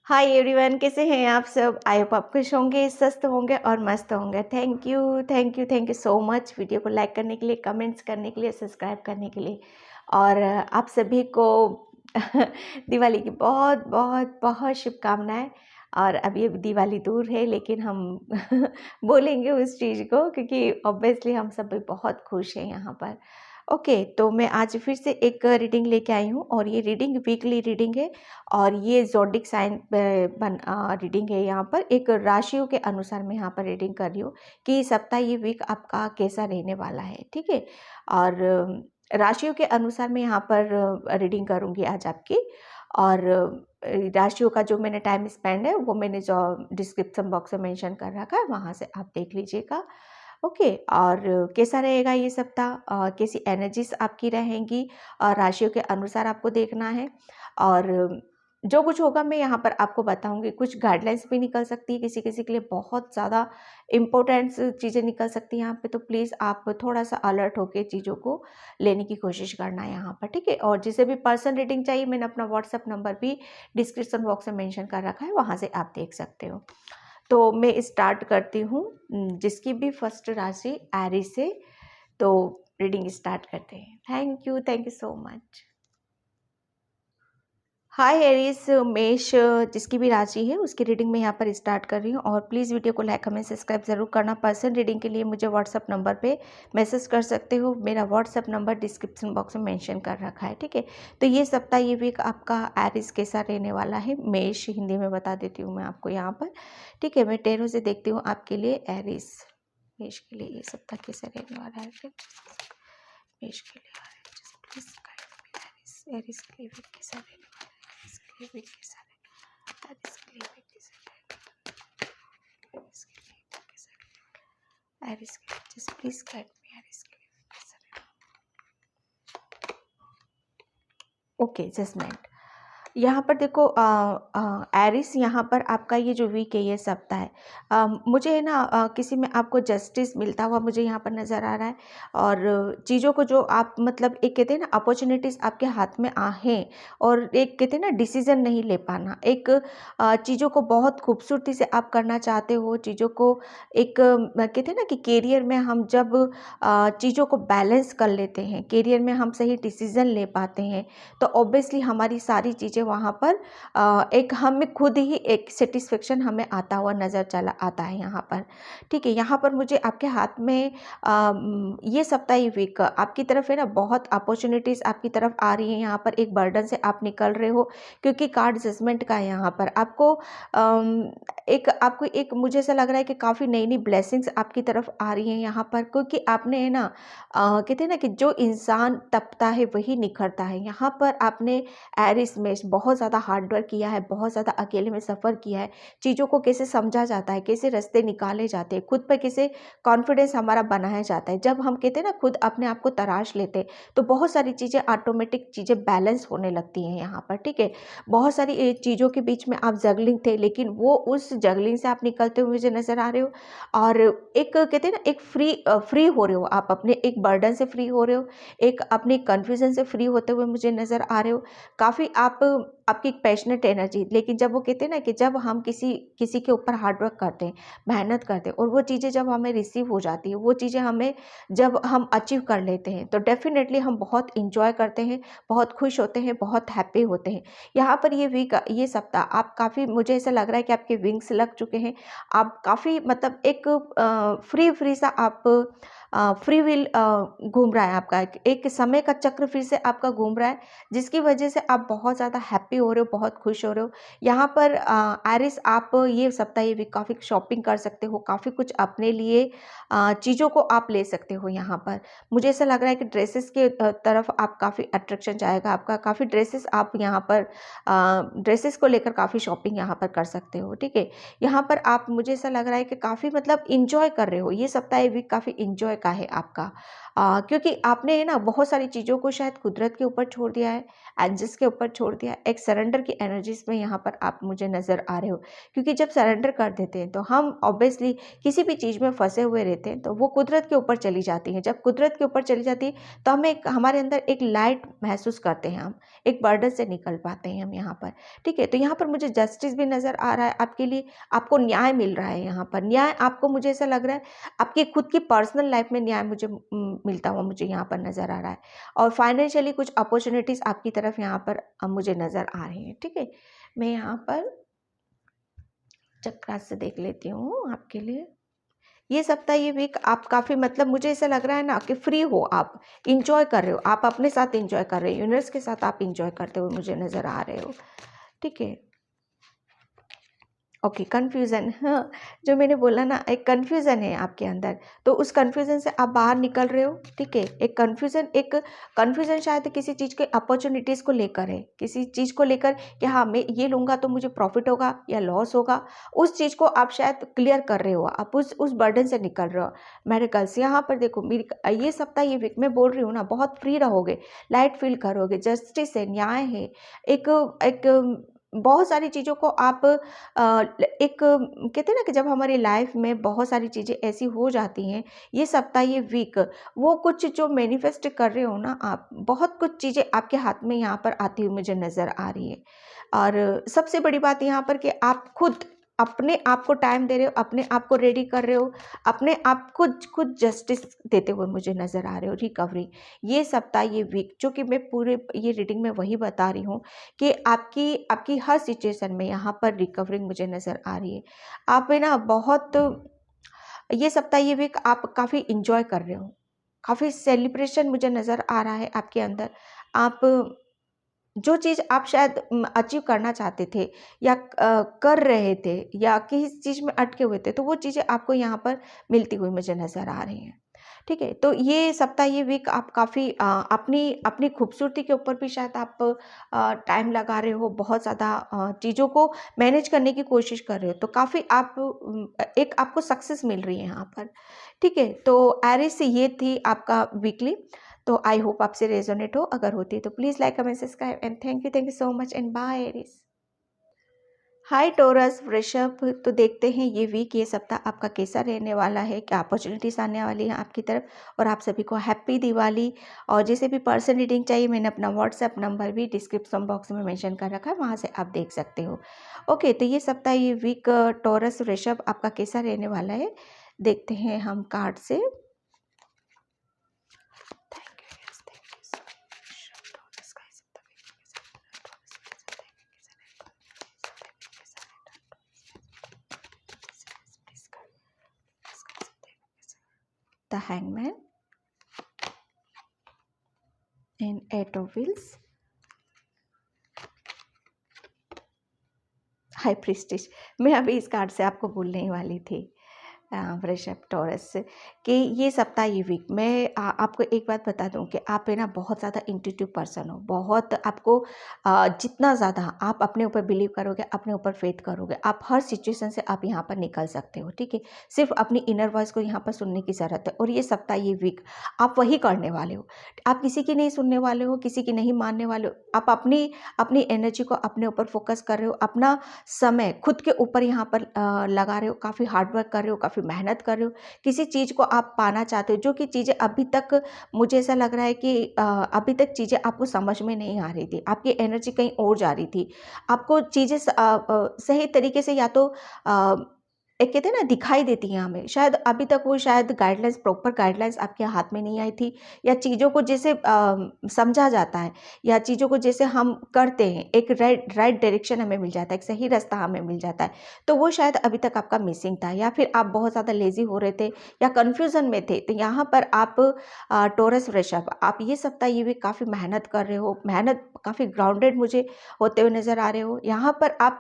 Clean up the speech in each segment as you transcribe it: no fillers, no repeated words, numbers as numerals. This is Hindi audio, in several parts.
हाय एवरीवन, कैसे हैं आप सब? आई होप आप खुश होंगे, स्वस्थ होंगे और मस्त होंगे। Thank you so much video को लाइक करने के लिए, कमेंट्स करने के लिए, सब्सक्राइब करने के लिए। और आप सभी को दिवाली की बहुत बहुत बहुत शुभकामनाएं। और अभी अभी दिवाली दूर है, लेकिन हम बोलेंगे उस चीज़ को, क्योंकि ऑब्वियसली हम सब भी बहुत खुश हैं यहाँ पर। ओके, तो मैं आज फिर से एक रीडिंग लेके आई हूँ, और ये रीडिंग वीकली रीडिंग है। और ये ज़ोडिक साइन रीडिंग है। यहाँ पर एक राशियों के अनुसार मैं यहाँ पर रीडिंग कर रही हूँ कि सप्ताह ये वीक आपका कैसा रहने वाला है, ठीक है। और राशियों के अनुसार मैं यहाँ पर रीडिंग करूँगी आज आपकी। और राशियों का जो मैंने टाइम स्पेंड है वो मैंने जो डिस्क्रिप्शन बॉक्स में मेंशन कर रखा है, वहाँ से आप देख लीजिएगा। ओके, और कैसा रहेगा ये सप्ताह, कैसी एनर्जीज आपकी रहेंगी, राशियों के अनुसार आपको देखना है। और जो कुछ होगा मैं यहाँ पर आपको बताऊंगी। कुछ गाइडलाइंस भी निकल सकती है, किसी किसी के लिए बहुत ज़्यादा इम्पोर्टेंट चीज़ें निकल सकती हैं यहाँ पे, तो प्लीज़ आप थोड़ा सा अलर्ट होकर चीज़ों को लेने की कोशिश करना है यहाँ पर, ठीक है। और जिसे भी पर्सन रीडिंग चाहिए, मैंने अपना व्हाट्सअप नंबर भी डिस्क्रिप्शन बॉक्स में मेंशन कर रखा है, वहाँ से आप देख सकते हो। तो मैं स्टार्ट करती हूँ। जिसकी भी फर्स्ट राशि एरीज से, तो रीडिंग स्टार्ट करते हैं। Thank you so much. Hi Aries, मेष जिसकी भी राशि है उसकी रीडिंग मैं यहाँ पर स्टार्ट कर रही हूँ। और प्लीज़ वीडियो को लाइक कमेंट सब्सक्राइब जरूर करना। पर्सन रीडिंग के लिए मुझे व्हाट्सअप नंबर पे मैसेज कर सकते हो। मेरा व्हाट्सअप नंबर डिस्क्रिप्शन बॉक्स में मेंशन कर रखा है, ठीक है। तो ये सप्ताह ये वीक आपका एरीज कैसा रहने वाला है, मेष हिंदी में बता देती हूँ मैं आपको यहाँ पर, ठीक है। मैं टेरो से देखती हूँ आपके लिए एरीज मेष के लिए ये सप्ताह कैसा रहने वाला है, मेष के लिए प्लीज एरीज के लिए वीक कैसा रहने वाला है, एरीज के लिए वीक कैसा रहेगा, एरीज के लिए वीक कैसा रहेगा, एरीज के लिए वीक कैसा रहेगा, एरीज के लिए just please guide me, Aries के लिए वीक कैसा रहेगा। Okay, judgment. यहाँ पर देखो, एरिस यहाँ पर आपका ये जो वीक है ये सप्ताह है, मुझे है ना किसी में आपको जस्टिस मिलता हुआ मुझे यहाँ पर नज़र आ रहा है। और चीज़ों को जो आप मतलब एक कहते हैं ना अपॉर्चुनिटीज़ आपके हाथ में हैं, और एक कहते हैं ना डिसीज़न नहीं ले पाना, एक चीज़ों को बहुत खूबसूरती से आप करना चाहते हो चीज़ों को। एक कहते हैं ना कि करियर में हम जब चीज़ों को बैलेंस कर लेते हैं, करियर में हम सही डिसीज़न ले पाते हैं, तो ऑब्वियसली हमारी सारी चीज़ें वहाँ पर एक हमें खुद ही एक सेटिस्फेक्शन हमें आता हुआ नज़र चला आता है यहाँ पर, ठीक है। यहाँ पर मुझे आपके हाथ में ये सप्ताह ये वीक आपकी तरफ है ना बहुत अपॉर्चुनिटीज़ आपकी तरफ आ रही हैं। यहाँ पर एक बर्डन से आप निकल रहे हो, क्योंकि कार्ड जजमेंट का है यहाँ पर। आपको एक मुझे ऐसा लग रहा है कि काफ़ी नई नई ब्लेसिंग्स आपकी तरफ आ रही हैं यहाँ पर, क्योंकि आपने है ना कहते हैं ना कि जो इंसान तपता है वही निखरता है। यहाँ पर आपने एरिस में बहुत ज़्यादा हार्ड वर्क किया है, बहुत ज़्यादा अकेले में सफ़र किया है, चीज़ों को कैसे समझा जाता है, कैसे रास्ते निकाले जाते हैं, खुद पर कैसे कॉन्फिडेंस हमारा बनाया जाता है। जब हम कहते हैं ना खुद अपने आप को तराश लेते हैं, तो बहुत सारी चीज़ें ऑटोमेटिक चीज़ें बैलेंस होने लगती हैं यहाँ पर, ठीक है। बहुत सारी चीज़ों के बीच में आप जगलिंग थे, लेकिन वो उस जगलिंग से आप निकलते हुए मुझे नज़र आ रहे हो। और एक कहते हैं ना एक फ्री हो रहे हो आप, अपने एक बर्डन से फ्री हो रहे हो, एक अपने कन्फ्यूज़न से फ्री होते हुए मुझे नज़र आ रहे हो। काफ़ी आपकी एक पैशनेट एनर्जी, लेकिन जब वो कहते हैं ना कि जब हम किसी किसी के ऊपर हार्ड वर्क करते हैं, मेहनत करते हैं, और वो चीज़ें जब हमें रिसीव हो जाती है, वो चीज़ें हमें जब हम अचीव कर लेते हैं, तो डेफिनेटली हम बहुत इंजॉय करते हैं, बहुत खुश होते हैं, बहुत हैप्पी होते हैं। यहाँ पर ये वीक ये सप्ताह आप काफ़ी, मुझे ऐसा लग रहा है कि आपके विंग्स लग चुके हैं। आप काफ़ी मतलब एक फ्री सा आप फ्री विल घूम रहा है आपका, एक समय का चक्र फिर से आपका घूम रहा है, जिसकी वजह से आप बहुत ज़्यादा हैप्पी हो रहे हो, बहुत खुश हो रहे हो। यहाँ पर आरिस आप ये सप्ताह ये वीक काफ़ी शॉपिंग कर सकते हो, काफ़ी कुछ अपने लिए चीज़ों को आप ले सकते हो यहाँ पर। मुझे ऐसा लग रहा है कि ड्रेसेस के तरफ आप काफ़ी अट्रैक्शन जाएगा आपका, काफ़ी ड्रेसेस आप यहाँ पर ड्रेसेस को लेकर काफ़ी शॉपिंग यहाँ पर कर सकते हो, ठीक है। यहाँ पर आप मुझे ऐसा लग रहा है कि काफ़ी मतलब इंजॉय कर रहे हो, ये सप्ताह ये वीक काफ़ी इंजॉय का है आपका। क्योंकि आपने ना बहुत सारी चीज़ों को शायद कुदरत के ऊपर छोड़ दिया है, एंजल्स के ऊपर छोड़ दिया है। एक सरेंडर की एनर्जीज़ में यहाँ पर आप मुझे नज़र आ रहे हो, क्योंकि जब सरेंडर कर देते हैं तो हम ऑब्वियसली किसी भी चीज़ में फँसे हुए रहते हैं, तो वो कुदरत के ऊपर चली जाती हैं। जब कुदरत के ऊपर चली जाती है तो हमें हमारे अंदर एक लाइट महसूस करते हैं, हम एक बर्डन से निकल पाते हैं हम यहाँ पर। ठीक है, तो यहाँ पर मुझे जस्टिस भी नज़र आ रहा है आपके लिए, आपको न्याय मिल रहा है यहाँ पर। न्याय आपको, मुझे ऐसा लग रहा है आपकी खुद की पर्सनल लाइफ में न्याय मुझे मिलता हुआ मुझे यहाँ पर नज़र आ रहा है। और फाइनेंशियली कुछ अपॉर्चुनिटीज़ आपकी तरफ यहाँ पर मुझे नज़र आ रही हैं। ठीक है, मैं यहाँ पर चक्रा से देख लेती हूँ आपके लिए। ये सप्ताह, ये वीक आप काफ़ी, मतलब मुझे ऐसा लग रहा है ना कि फ्री हो आप, इंजॉय कर रहे हो, आप अपने साथ इंजॉय कर रहे हो, यूनिवर्स के साथ आप इंजॉय करते हुए मुझे नज़र आ रहे हो। ठीक है, ओके, कन्फ्यूज़न, हाँ, जो मैंने बोला ना, एक कन्फ्यूज़न है आपके अंदर, तो उस कन्फ्यूज़न से आप बाहर निकल रहे हो। ठीक है, एक कन्फ्यूज़न शायद किसी चीज़ के अपॉर्चुनिटीज़ को लेकर है, किसी चीज़ को लेकर कि हाँ, मैं ये लूँगा तो मुझे प्रॉफिट होगा या लॉस होगा, उस चीज़ को आप शायद क्लियर कर रहे हो, आप उस बर्डन से निकल रहे हो। मेरे गर्ल्स, यहाँ पर देखो, मेरी ये सप्ताह, ये वीक मैं बोल रही हूँ ना, बहुत फ्री रहोगे, लाइट फील करोगे, जस्टिस है, न्याय है, एक एक बहुत सारी चीज़ों को आप एक कहते हैं ना कि जब हमारी लाइफ में बहुत सारी चीज़ें ऐसी हो जाती हैं, ये सप्ताह, ये वीक, वो कुछ जो मैनिफेस्ट कर रहे हो ना आप, बहुत कुछ चीज़ें आपके हाथ में यहाँ पर आती हुई मुझे नज़र आ रही है। और सबसे बड़ी बात यहाँ पर कि आप खुद अपने आप को टाइम दे रहे हो, अपने आप को रेडी कर रहे हो, अपने आप खुद जस्टिस देते हुए मुझे नज़र आ रहे हो, रिकवरी। ये सप्ताह, ये वीक, जो कि मैं पूरे ये रीडिंग में वही बता रही हूँ कि आपकी आपकी हर सिचुएशन में यहाँ पर रिकवरिंग मुझे नज़र आ रही है। आप है ना बहुत, ये सप्ताह, ये वीक आप काफ़ी इंजॉय कर रहे हो, काफ़ी सेलिब्रेशन मुझे नज़र आ रहा है आपके अंदर। आप जो चीज़ आप शायद अचीव करना चाहते थे या कर रहे थे या किसी चीज़ में अटके हुए थे, तो वो चीज़ें आपको यहाँ पर मिलती हुई मुझे नज़र आ रही हैं। ठीक है, तो ये सप्ताह, ये वीक आप काफ़ी अपनी अपनी खूबसूरती के ऊपर भी शायद आप टाइम लगा रहे हो, बहुत ज़्यादा चीज़ों को मैनेज करने की कोशिश कर रहे हो, तो काफ़ी आप एक आपको सक्सेस मिल रही है यहाँ पर। ठीक है, तो एरिस, ये थी आपका वीकली। तो आई होप आपसे रेजोनेट हो, अगर होती है तो please like, comment, subscribe and thank you so much and bye Aries. Hi Taurus, वृषभ, तो देखते हैं ये वीक, ये सप्ताह आपका कैसा रहने वाला है, क्या अपॉर्चुनिटीज़ आने वाली हैं आपकी तरफ। और आप सभी को हैप्पी दिवाली। और जैसे भी पर्सन रीडिंग चाहिए, मैंने अपना व्हाट्सएप नंबर भी डिस्क्रिप्शन बॉक्स में मेंशन कर रखा है, वहाँ से आप देख सकते हो। ओके, तो ये सप्ताह, ये वीक, टोरस वृषभ आपका कैसा रहने वाला है, देखते हैं हम कार्ड से। The Hangman and 8 of Wheels, high priestess. मैं अभी इस कार्ड से आपको बोलने ही वाली थी, वृषभ, टॉरस, कि ये सप्ताह, ये वीक, मैं आपको एक बात बता दूं कि आप है ना बहुत ज़्यादा इंट्यूटिव पर्सन हो, बहुत आपको जितना ज़्यादा आप अपने ऊपर बिलीव करोगे, अपने ऊपर फेथ करोगे, आप हर सिचुएशन से आप यहाँ पर निकल सकते हो। ठीक है, सिर्फ अपनी इनर वॉइस को यहाँ पर सुनने की ज़रूरत है। और ये सप्ताह, ये वीक आप वही करने वाले हो, आप किसी की नहीं सुनने वाले हो, किसी की नहीं मानने वाले हो, आप अपनी अपनी एनर्जी को अपने ऊपर फोकस कर रहे हो, अपना समय खुद के ऊपर यहाँ पर लगा रहे हो, काफ़ी हार्डवर्क कर रहे हो, काफ़ी मेहनत कर रहे हो, किसी चीज़ को आप पाना चाहते हो, जो कि चीज़ें अभी तक मुझे ऐसा लग रहा है कि अभी तक चीज़ें आपको समझ में नहीं आ रही थी, आपकी एनर्जी कहीं और जा रही थी, आपको चीज़ें सही तरीके से या तो एक कहते हैं ना दिखाई देती हैं हमें, शायद अभी तक वो शायद गाइडलाइंस, प्रॉपर गाइडलाइंस आपके हाथ में नहीं आई थी, या चीज़ों को जैसे समझा जाता है या चीज़ों को जैसे हम करते हैं, एक राइट डायरेक्शन हमें मिल जाता है, एक सही रास्ता हमें मिल जाता है, तो वो शायद अभी तक आपका मिसिंग था, या फिर आप बहुत ज़्यादा लेज़ी हो रहे थे या कन्फ्यूज़न में थे। तो यहाँ पर आप टॉरस वृषभ, आप ये सप्ताह, ये भी काफ़ी मेहनत कर रहे हो, मेहनत काफ़ी ग्राउंडेड मुझे होते हुए नज़र आ रहे हो। यहाँ पर आप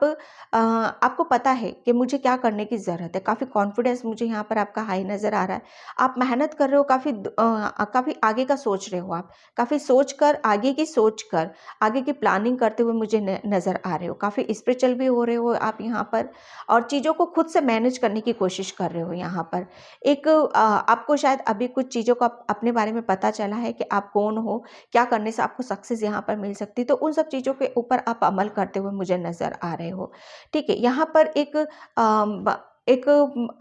आपको पता है कि मुझे क्या करने की ज़रूरत है, काफ़ी कॉन्फिडेंस मुझे यहाँ पर आपका हाई नज़र आ रहा है। आप मेहनत कर रहे हो, काफ़ी आगे का सोच रहे हो आप, काफ़ी सोच कर, आगे की सोच कर, आगे की प्लानिंग करते हुए मुझे नज़र आ रहे हो। काफ़ी स्पिरिचुअल भी हो रहे हो आप यहाँ पर, और चीज़ों को खुद से मैनेज करने की कोशिश कर रहे हो यहाँ पर। एक आपको शायद अभी कुछ चीज़ों का अपने बारे में पता चला है कि आप कौन हो, क्या करने से आपको सक्सेस यहाँ पर मिल सकती है, तो उन सब चीज़ों के ऊपर आप अमल करते हुए मुझे नज़र आ रहे हो। ठीक है, यहाँ पर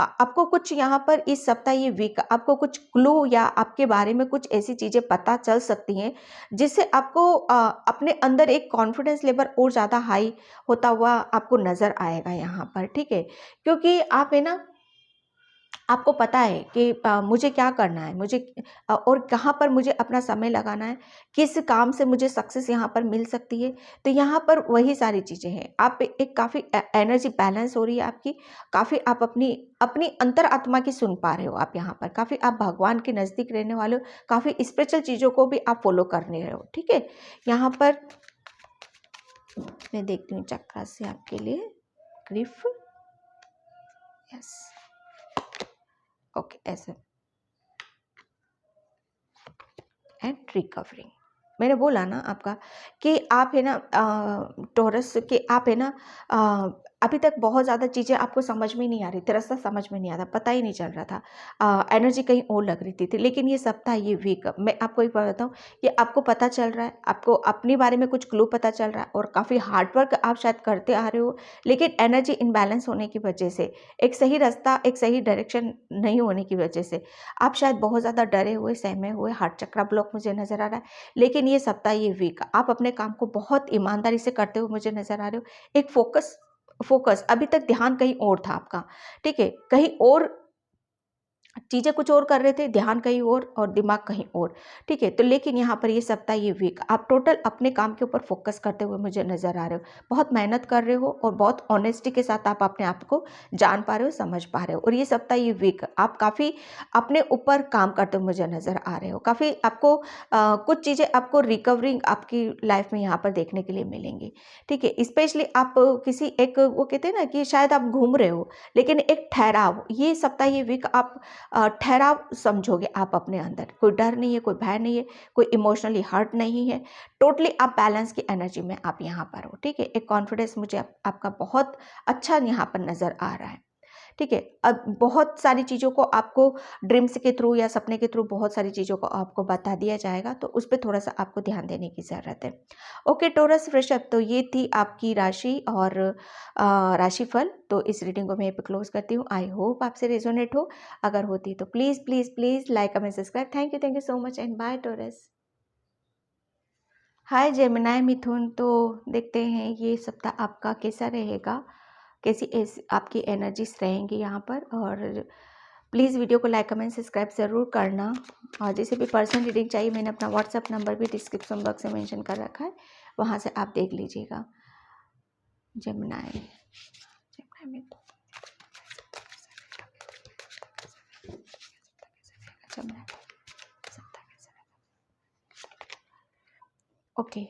आपको कुछ यहाँ पर इस सप्ताह ये वीक आपको कुछ क्लू या आपके बारे में कुछ ऐसी चीज़ें पता चल सकती हैं जिससे आपको अपने अंदर एक कॉन्फिडेंस लेवल और ज़्यादा हाई होता हुआ आपको नज़र आएगा यहाँ पर। ठीक है, क्योंकि आप है ना, आपको पता है कि मुझे क्या करना है, मुझे और कहाँ पर मुझे अपना समय लगाना है, किस काम से मुझे सक्सेस यहाँ पर मिल सकती है। तो यहाँ पर वही सारी चीज़ें हैं। आप एक काफ़ी एनर्जी बैलेंस हो रही है आपकी, काफ़ी आप अपनी अपनी अंतरात्मा की सुन पा रहे हो आप यहाँ पर, काफ़ी आप भगवान के नज़दीक रहने वाले हो, काफ़ी स्पिरिचुअल चीज़ों को भी आप फॉलो करने रहे हो। ठीक है, यहाँ पर मैं देखती हूँ चक्रा से आपके लिए ग्रिफ, यस, ओके, ऐसे एंड रिकवरिंग। मैंने बोला ना आपका कि आप है ना टॉरस के, आप है ना अभी तक बहुत ज़्यादा चीज़ें आपको समझ में नहीं आ रही थी, रास्ता समझ में नहीं आता, पता ही नहीं चल रहा था, एनर्जी कहीं और लग रही थी। लेकिन ये सप्ताह, ये वीक, मैं आपको एक बात बताऊँ, ये आपको पता चल रहा है, आपको अपने बारे में कुछ क्लू पता चल रहा है, और काफ़ी हार्डवर्क आप शायद करते आ रहे हो, लेकिन एनर्जी इनबैलेंस होने की वजह से, एक सही रास्ता, एक सही डायरेक्शन नहीं होने की वजह से आप शायद बहुत ज़्यादा डरे हुए, सहमे हुए, हार्ट चक्रा ब्लॉक मुझे नज़र आ रहा है। लेकिन ये सप्ताह, ये वीक आप अपने काम को बहुत ईमानदारी से करते हुए मुझे नज़र आ रहे हो। एक फोकस फोकस अभी तक ध्यान कहीं और था आपका, ठीक है, कहीं और चीज़ें कुछ और कर रहे थे, ध्यान कहीं और दिमाग कहीं और। ठीक है, तो लेकिन यहाँ पर ये सप्ताह, ये वीक आप टोटल अपने काम के ऊपर फोकस करते हुए मुझे नज़र आ रहे हो। बहुत मेहनत कर रहे हो और बहुत ऑनेस्टी के साथ आप अपने आप को जान पा रहे हो, समझ पा रहे हो। और ये सप्ताह, ये वीक आप काफ़ी अपने ऊपर काम करते हुए मुझे नज़र आ रहे हो। काफ़ी आपको कुछ चीज़ें आपको रिकवरिंग आपकी लाइफ में यहाँ पर देखने के लिए मिलेंगी। ठीक है, स्पेशली आप किसी एक, वो कहते हैं ना कि शायद आप घूम रहे हो, लेकिन एक ठहराव, ये सप्ताह, ये वीक आप ठहराव समझोगे आप अपने अंदर। कोई डर नहीं है, कोई भय नहीं है, कोई इमोशनली हर्ट नहीं है, टोटली आप बैलेंस की एनर्जी में आप यहाँ पर हो। ठीक है, एक कॉन्फिडेंस मुझे आपका बहुत अच्छा यहाँ पर नज़र आ रहा है। ठीक है, अब बहुत सारी चीज़ों को आपको ड्रीम्स के थ्रू या सपने के थ्रू बहुत सारी चीज़ों को आपको बता दिया जाएगा, तो उस पे थोड़ा-सा आपको ध्यान देने की ज़रूरत है। ओके टॉरस वृषभ, तो ये थी आपकी राशि और राशिफल। तो इस रीडिंग को मैं यहीं पे क्लोज़ करती हूँ। आई होप आपसे रेज़ोनेट हो। अगर होती है तो please, please, please like, comment, subscribe. Thank you so much and bye Taurus. Hi Gemini मिथुन, तो देखते हैं ये सप्ताह आपका कैसा रहेगा, कैसी आपकी एनर्जीज रहेंगी यहाँ पर। और प्लीज़ वीडियो को लाइक, कमेंट, सब्सक्राइब ज़रूर करना। और जिसे भी पर्सनल रीडिंग चाहिए, मैंने अपना व्हाट्सएप नंबर भी डिस्क्रिप्शन बॉक्स में मेंशन कर रखा है, वहाँ से आप देख लीजिएगा। Gemini, Gemini Gemini okay,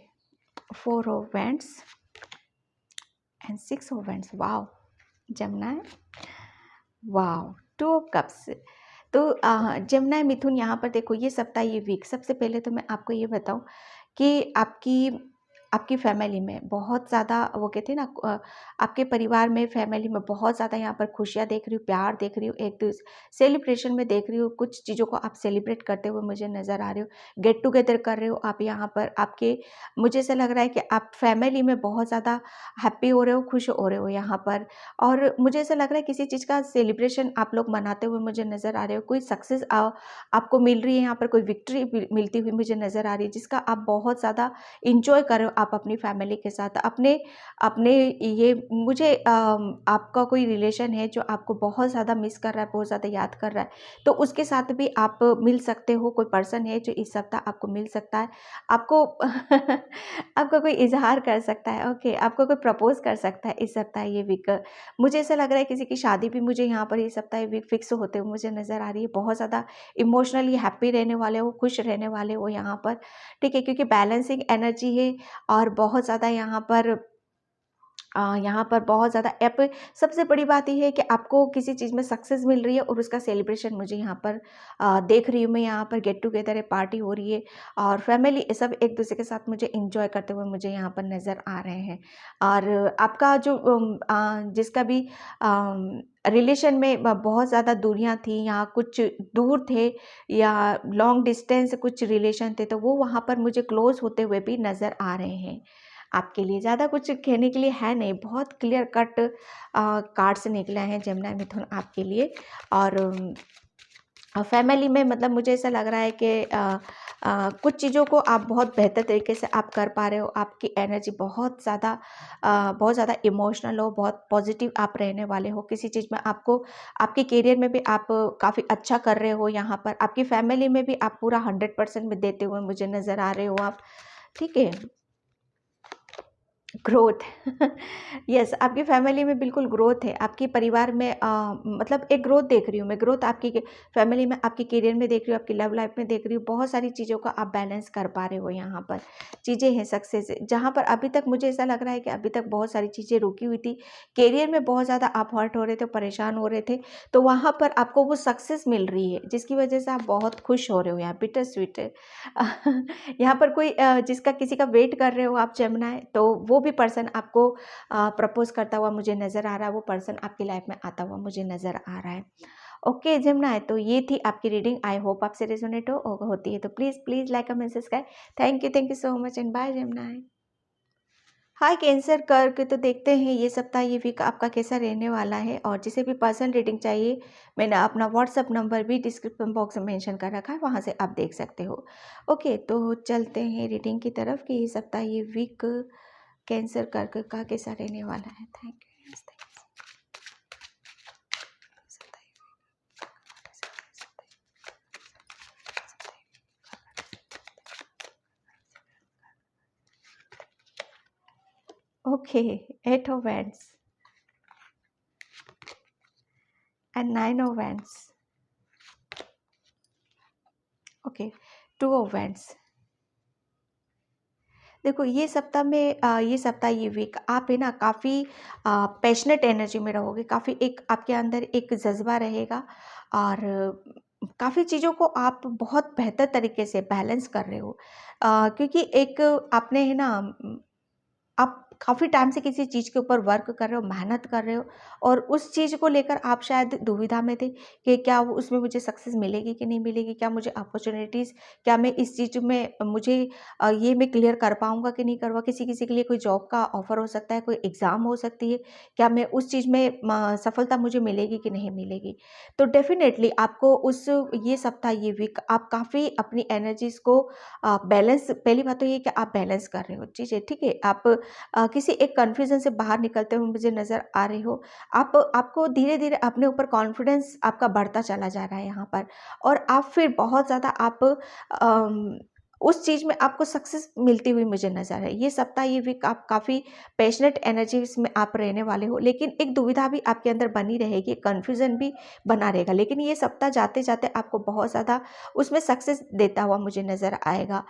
4 of wands and 6 of wands. Wow Gemini, wow 2 of cups. तो जेमिनी मिथुन, यहाँ पर देखो ये सप्ताह, ये वीक, सबसे पहले तो मैं आपको ये बताऊं कि आपकी आपकी फैमिली में बहुत ज़्यादा, वो कहते हैं ना, आपके परिवार में, फैमिली में बहुत ज़्यादा यहाँ पर खुशियाँ देख रही हूँ, प्यार देख रही हूँ, एक दूसरे सेलिब्रेशन में देख रही हूँ, कुछ चीज़ों को आप सेलिब्रेट करते हुए मुझे नज़र आ रहे हो, गेट टुगेदर कर रहे हो आप यहाँ पर। आपके, मुझे ऐसा लग रहा है कि आप फैमिली में बहुत ज़्यादा हैप्पी हो रहे हो, खुश हो रहे हो यहाँ पर। और मुझे ऐसा लग रहा है किसी चीज़ का सेलिब्रेशन आप लोग मनाते हुए मुझे नज़र आ रहे हो। कोई सक्सेस आपको मिल रही है यहाँ पर, कोई विक्ट्री मिलती हुई मुझे नज़र आ रही है, जिसका आप बहुत ज़्यादा इंजॉय कर रहे हो आप अपनी फैमिली के साथ। अपने अपने ये मुझे आपका कोई रिलेशन है जो आपको बहुत ज़्यादा मिस कर रहा है, बहुत ज़्यादा याद कर रहा है, तो उसके साथ भी आप मिल सकते हो। कोई पर्सन है जो इस सप्ताह आपको मिल सकता है, आपको आपका कोई इजहार कर सकता है। ओके, आपको कोई प्रपोज कर सकता है इस सप्ताह, ये वीक। मुझे ऐसा लग रहा है किसी की शादी भी मुझे यहाँ पर ये सप्ताह, ये वीक फिक्स होते हुए मुझे नज़र आ रही है। बहुत ज़्यादा इमोशनली हैप्पी रहने वाले हो, खुश रहने वाले हो यहाँ पर। ठीक है, क्योंकि बैलेंसिंग एनर्जी है और बहुत ज़्यादा यहाँ पर बहुत ज़्यादा सबसे बड़ी बात ये है कि आपको किसी चीज़ में सक्सेस मिल रही है और उसका सेलिब्रेशन मुझे यहाँ पर देख रही हूँ मैं। यहाँ पर गेट टुगेदर है, पार्टी हो रही है और फैमिली सब एक दूसरे के साथ मुझे इंजॉय करते हुए मुझे यहाँ पर नज़र आ रहे हैं। और आपका जो जिसका भी रिलेशन में बहुत ज़्यादा दूरियाँ थी या कुछ दूर थे या लॉन्ग डिस्टेंस कुछ रिलेशन थे, तो वो वहाँ पर मुझे क्लोज होते हुए भी नज़र आ रहे हैं। आपके लिए ज़्यादा कुछ कहने के लिए है नहीं, बहुत क्लियर कट कार्ड्स निकले हैं जेमिनी मिथुन आपके लिए। और फैमिली में मतलब मुझे ऐसा लग रहा है कि कुछ चीज़ों को आप बहुत बेहतर तरीके से आप कर पा रहे हो। आपकी एनर्जी बहुत ज़्यादा इमोशनल हो, बहुत पॉजिटिव आप रहने वाले हो। किसी चीज़ में आपको आपके करियर में भी आप काफ़ी अच्छा कर रहे हो। यहाँ पर आपकी फैमिली में भी आप पूरा 100% में देते हुए मुझे नज़र आ रहे हो आप, ठीक है। ग्रोथ यस, आपकी फैमिली में बिल्कुल ग्रोथ है। आपके परिवार में मतलब एक ग्रोथ देख रही हूँ मैं, ग्रोथ आपकी फैमिली में, आपके करियर में देख रही हूँ, आपकी लव लाइफ में देख रही हूँ। बहुत सारी चीज़ों का आप बैलेंस कर पा रहे हो। यहाँ पर चीज़ें हैं सक्सेस, जहाँ पर अभी तक मुझे ऐसा लग रहा है कि अभी तक बहुत सारी चीज़ें रुकी हुई थी। करियर में बहुत ज़्यादा आप हर्ट हो रहे थे, परेशान हो रहे थे, तो वहाँ पर आपको वो सक्सेस मिल रही है जिसकी वजह से आप बहुत खुश हो रहे हो। यहाँ बिटर स्वीट यहाँ पर कोई जिसका किसी का वेट कर रहे हो आप जेमिनी, तो वो भी पर्सन आपको प्रपोज करता हुआ मुझे नज़र आ रहा है। वो पर्सन आपकी लाइफ में आता हुआ मुझे नज़र आ रहा है। ओके जेमिनी, तो ये थी आपकी रीडिंग। आई होप आपसे रेजोनेट होती है तो please like comment subscribe. Thank you so much and bye Gemini. Hi Cancer कर्क, तो देखते हैं ये सप्ताह ये वीक आपका कैसा रहने वाला है। और जिसे भी पर्सनल रीडिंग चाहिए, मैंने अपना व्हाट्सअप नंबर भी डिस्क्रिप्शन बॉक्स में मेंशन कर रखा है, वहाँ से आप देख सकते हो। ओके, तो चलते हैं रीडिंग की तरफ कि ये सप्ताह ये वीक कैंसर कर्क का कैसा रहने वाला है। Thank you. Okay, 8 of Wands and 9 of Wands. Okay, 2 of Wands। देखो ये सप्ताह ये वीक आप है ना काफ़ी पैशनेट एनर्जी में रहोगे। काफ़ी एक आपके अंदर एक जज्बा रहेगा और काफ़ी चीज़ों को आप बहुत बेहतर तरीके से बैलेंस कर रहे हो। क्योंकि एक आपने है ना आप काफ़ी टाइम से किसी चीज़ के ऊपर वर्क कर रहे हो, मेहनत कर रहे हो और उस चीज़ को लेकर आप शायद दुविधा में थे कि क्या उसमें मुझे सक्सेस मिलेगी कि नहीं मिलेगी, क्या मुझे अपॉर्चुनिटीज़, क्या मैं इस चीज़ में मुझे ये मैं क्लियर कर पाऊँगा कि नहीं करवा। किसी किसी के लिए कोई जॉब का ऑफ़र हो सकता है, कोई एग्ज़ाम हो सकती है, क्या मैं उस चीज़ में सफलता मुझे मिलेगी कि नहीं मिलेगी। तो डेफ़िनेटली आपको ये सप्ताह ये वीक आप काफ़ी अपनी एनर्जीज़ को बैलेंस, पहली बात तो ये कि आप बैलेंस कर रहे हो चीज़ें, ठीक है। आप किसी एक कन्फ्यूज़न से बाहर निकलते हुए मुझे नज़र आ रहे हो। आपको धीरे-धीरे अपने ऊपर कॉन्फिडेंस आपका बढ़ता चला जा रहा है यहाँ पर। और आप फिर बहुत ज़्यादा आप उस चीज़ में आपको सक्सेस मिलती हुई मुझे नज़र है। ये सप्ताह ये वीक आप काफ़ी पैशनेट एनर्जीज़ में आप रहने वाले हो, लेकिन एक दुविधा भी आपके अंदर बनी रहेगी, कन्फ्यूज़न भी बना रहेगा। लेकिन ये सप्ताह जाते-जाते आपको बहुत ज़्यादा उसमें सक्सेस देता हुआ मुझे नज़र आएगा।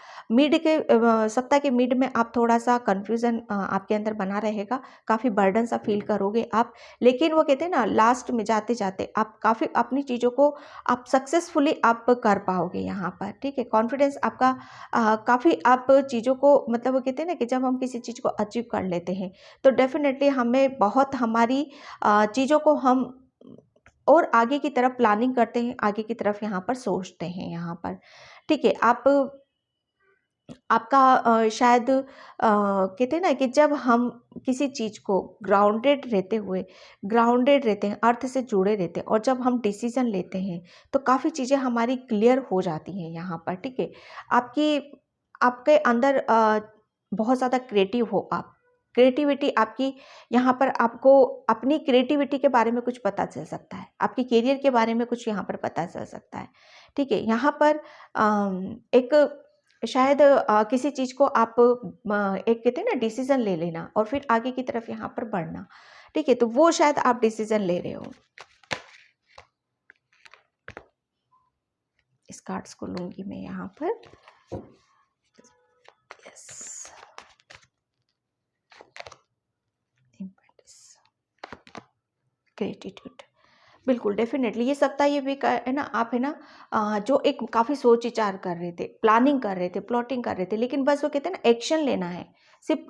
सप्ताह के मिड में आप थोड़ा-सा कन्फ्यूज़न आपके अंदर बना रहेगा, काफ़ी बर्डन सा फ़ील करोगे आप। लेकिन वो कहते हैं ना लास्ट में जाते-जाते आप काफ़ी अपनी चीज़ों को आप सक्सेसफुली आप कर पाओगे यहाँ पर, ठीक है। कॉन्फिडेंस आपका काफ़ी आप चीज़ों को मतलब वो कहते हैं ना कि जब हम किसी चीज़ को अचीव कर लेते हैं, तो डेफ़िनेटली हमें बहुत हमारी चीज़ों को हम और आगे की तरफ प्लानिंग करते हैं, आगे की तरफ यहाँ पर सोचते हैं यहाँ पर, ठीक है। आपका शायद कहते हैं ना कि जब हम किसी चीज़ को ग्राउंडेड रहते हैं, अर्थ से जुड़े रहते हैं और जब हम डिसीज़न लेते हैं, तो काफ़ी चीज़ें हमारी क्लियर हो जाती हैं यहाँ पर, ठीक है। आपके अंदर बहुत ज़्यादा क्रिएटिव हो आप। क्रिएटिविटी आपकी यहाँ पर आपको अपनी क्रिएटिविटी के बारे में कुछ पता चल सकता है। आपके करियर के बारे में कुछ यहाँ पर पता चल सकता है, ठीक है। यहाँ पर एक शायद किसी चीज़ को आप एक कहते हैं ना डिसीज़न ले लेना और फिर आगे की तरफ यहाँ पर बढ़ना, ठीक है। तो वो शायद आप डिसीज़न ले रहे हो। इस कार्ड्स को लूँगी मैं यहाँ पर। यस, ग्रेटिट्यूड, बिल्कुल डेफ़िनेटली ये सप्ताह ये वीक है ना, आप है ना जो एक काफ़ी सोच विचार कर रहे थे, प्लानिंग कर रहे थे, प्लॉटिंग कर रहे थे, लेकिन बस वो कहते हैं ना एक्शन लेना है, सिर्फ़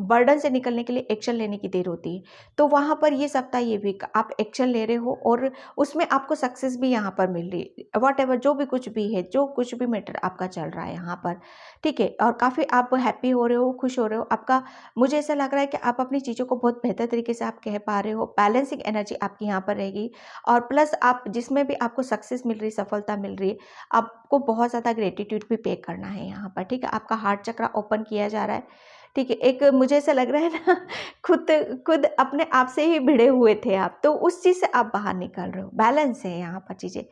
बर्डन से निकलने के लिए एक्शन लेने की देर होती है। तो वहाँ पर ये सप्ताह ये वीक आप एक्शन ले रहे हो और उसमें आपको सक्सेस भी यहाँ पर मिल रही है। व्हाटएवर जो भी कुछ भी है, जो कुछ भी मैटर आपका चल रहा है यहाँ पर, ठीक है? और काफ़ी आप हैप्पी हो रहे हो, खुश हो रहे हो, आपका मुझे ऐसा लग रहा है कि आप अपनी चीज़ों को बहुत बेहतर तरीके से आप कह पा रहे हो, बैलेंसिंग एनर्जी आपकी यहाँ पर रहेगी। और प्लस आप जिसमें भी आपको सक्सेस मिल रही है, सफलता मिल रही है, आपको बहुत ज़्यादा ग्रेटिट्यूड भी पे करना है यहाँ पर, ठीक है? आपका हार्ट चक्र ओपन किया जा रहा है, ठीक है? एक मुझे ऐसा लग रहा है ना खुद खुद अपने आप से ही भिड़े हुए थे आप, तो उस चीज़ से आप बाहर निकल रहे हो, बैलेंस है यहाँ पर चीज़ें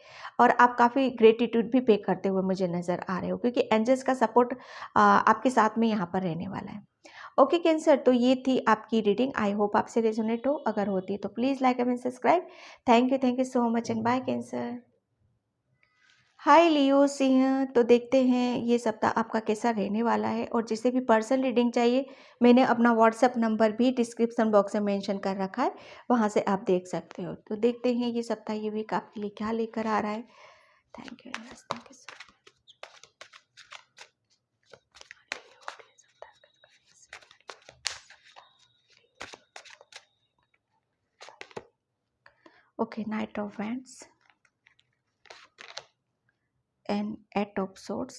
और आप काफ़ी ग्रेटिट्यूड भी पे करते हुए मुझे नज़र आ रहे हो क्योंकि एंजल्स का सपोर्ट आपके साथ में यहाँ पर रहने वाला है। ओके कैंसर, तो ये थी आपकी रीडिंग। आई होप आपसे रेजोनेट हो, अगर होती है तो please like and subscribe. Thank you so much and bye Cancer. Hi Leo सिंह, तो देखते हैं ये सप्ताह आपका कैसा रहने वाला है और जिसे भी पर्सनल रीडिंग चाहिए मैंने अपना व्हाट्सएप नंबर भी डिस्क्रिप्शन बॉक्स में मेंशन कर रखा है, वहाँ से आप देख सकते हो। तो देखते हैं ये सप्ताह ये वीक आपके लिए क्या लेकर आ रहा है। Thank you so much. Okay, knight of wands and 8 of swords,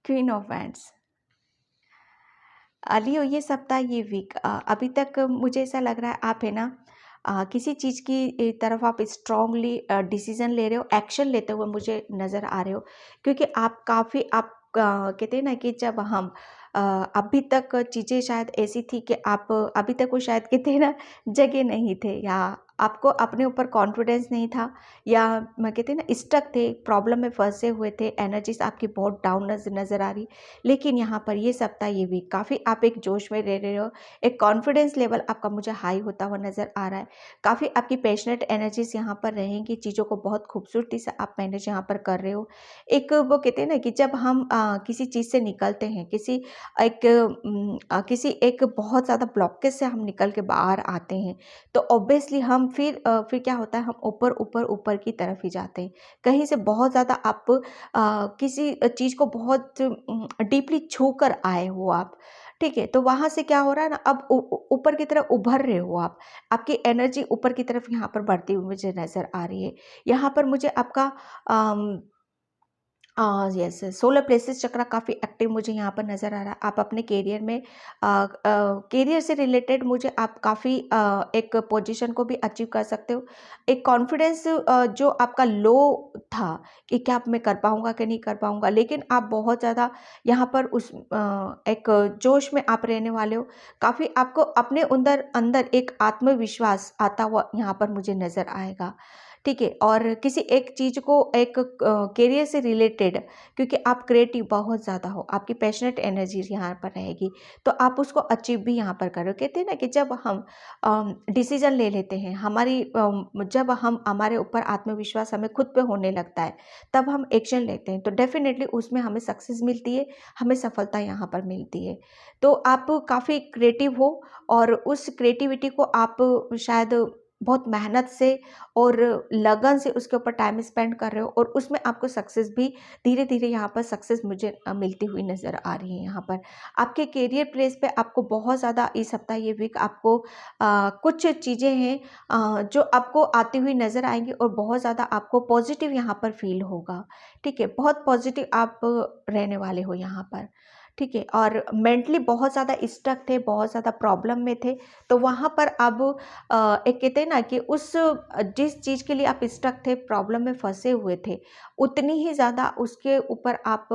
queen of wands. Leo ये सप्ताह ये वीक अभी तक मुझे ऐसा लग रहा है आप है ना किसी चीज़ की तरफ आप स्ट्रांगली डिसीजन ले रहे हो, एक्शन लेते हुए मुझे नज़र आ रहे हो क्योंकि आप काफ़ी आप कहते हैं ना कि जब हम अभी तक चीज़ें शायद ऐसी थी कि आप अभी तक वो शायद कहते हैं ना जगे नहीं थे या आपको अपने ऊपर कॉन्फिडेंस नहीं था या मैं कहते हैं ना स्टक थे, प्रॉब्लम में फंसे हुए थे, एनर्जीज आपकी बहुत डाउन नज़र आ रही। लेकिन यहाँ पर ये सप्ताह ये वीक काफ़ी आप एक जोश में रह रहे हो, एक कॉन्फिडेंस लेवल आपका मुझे हाई होता हुआ नज़र आ रहा है। काफ़ी आपकी पैशनेट एनर्जीज यहाँ पर रहेंगी, चीज़ों को बहुत खूबसूरती से आप मैनेज यहाँ पर कर रहे हो। एक वो कहते हैं ना कि जब हम किसी चीज़ से निकलते हैं, किसी एक बहुत ज़्यादा ब्लॉकेज से हम निकल के बाहर आते हैं, तो ऑब्वियसली हम फिर क्या होता है, हम ऊपर की तरफ ही जाते हैं। कहीं से बहुत ज़्यादा आप किसी चीज़ को बहुत डीपली छू कर आए हो आप, ठीक है? तो वहाँ से क्या हो रहा है ना, अब ऊपर की तरफ उभर रहे हो आप, आपकी एनर्जी ऊपर की तरफ यहाँ पर बढ़ती हुई मुझे नज़र आ रही है। यहाँ पर मुझे आपका यस, सोलर प्लेक्सस चक्र काफ़ी एक्टिव मुझे यहाँ पर नज़र आ रहा है। आप अपने करियर में करियर से रिलेटेड मुझे आप काफ़ी एक पोजीशन को भी अचीव कर सकते हो। एक कॉन्फिडेंस जो आपका लो था कि क्या अब मैं कर पाऊँगा कि नहीं कर पाऊँगा, लेकिन आप बहुत ज़्यादा यहाँ पर उस एक जोश में आप रहने वाले हो। काफ़ी आपको अपने अंदर अंदर एक आत्मविश्वास आता हुआ यहाँ पर मुझे नज़र आएगा, ठीक है? और किसी एक चीज़ को एक करियर से रिलेटेड, क्योंकि आप क्रिएटिव बहुत ज़्यादा हो, आपकी पैशनेट एनर्जी यहाँ पर रहेगी, तो आप उसको अचीव भी यहाँ पर करो। कहते हैं ना कि जब हम डिसीजन ले लेते हैं, जब हम हमारे ऊपर आत्मविश्वास हमें खुद पे होने लगता है, तब हम एक्शन लेते हैं, तो डेफिनेटली उसमें हमें सक्सेस मिलती है, हमें सफलता यहाँ पर मिलती है। तो आप काफ़ी क्रिएटिव हो और उस क्रिएटिविटी को आप शायद बहुत मेहनत से और लगन से उसके ऊपर टाइम स्पेंड कर रहे हो और उसमें आपको सक्सेस भी धीरे-धीरे यहाँ पर सक्सेस मुझे मिलती हुई नज़र आ रही है यहाँ पर। आपके करियर प्लेस पे आपको बहुत ज़्यादा इस सप्ताह ये वीक आपको कुछ चीज़ें हैं जो आपको आती हुई नज़र आएँगी और बहुत ज़्यादा आपको पॉजिटिव यहाँ पर फ़ील होगा, ठीक है? बहुत पॉजिटिव आप रहने वाले हो यहाँ पर, ठीक है? और मेंटली बहुत ज़्यादा स्टक थे, बहुत ज़्यादा प्रॉब्लम में थे, तो वहाँ पर अब एक कहते हैं ना कि जिस चीज़ के लिए आप स्टक थे, प्रॉब्लम में फंसे हुए थे, उतनी ही ज़्यादा उसके ऊपर आप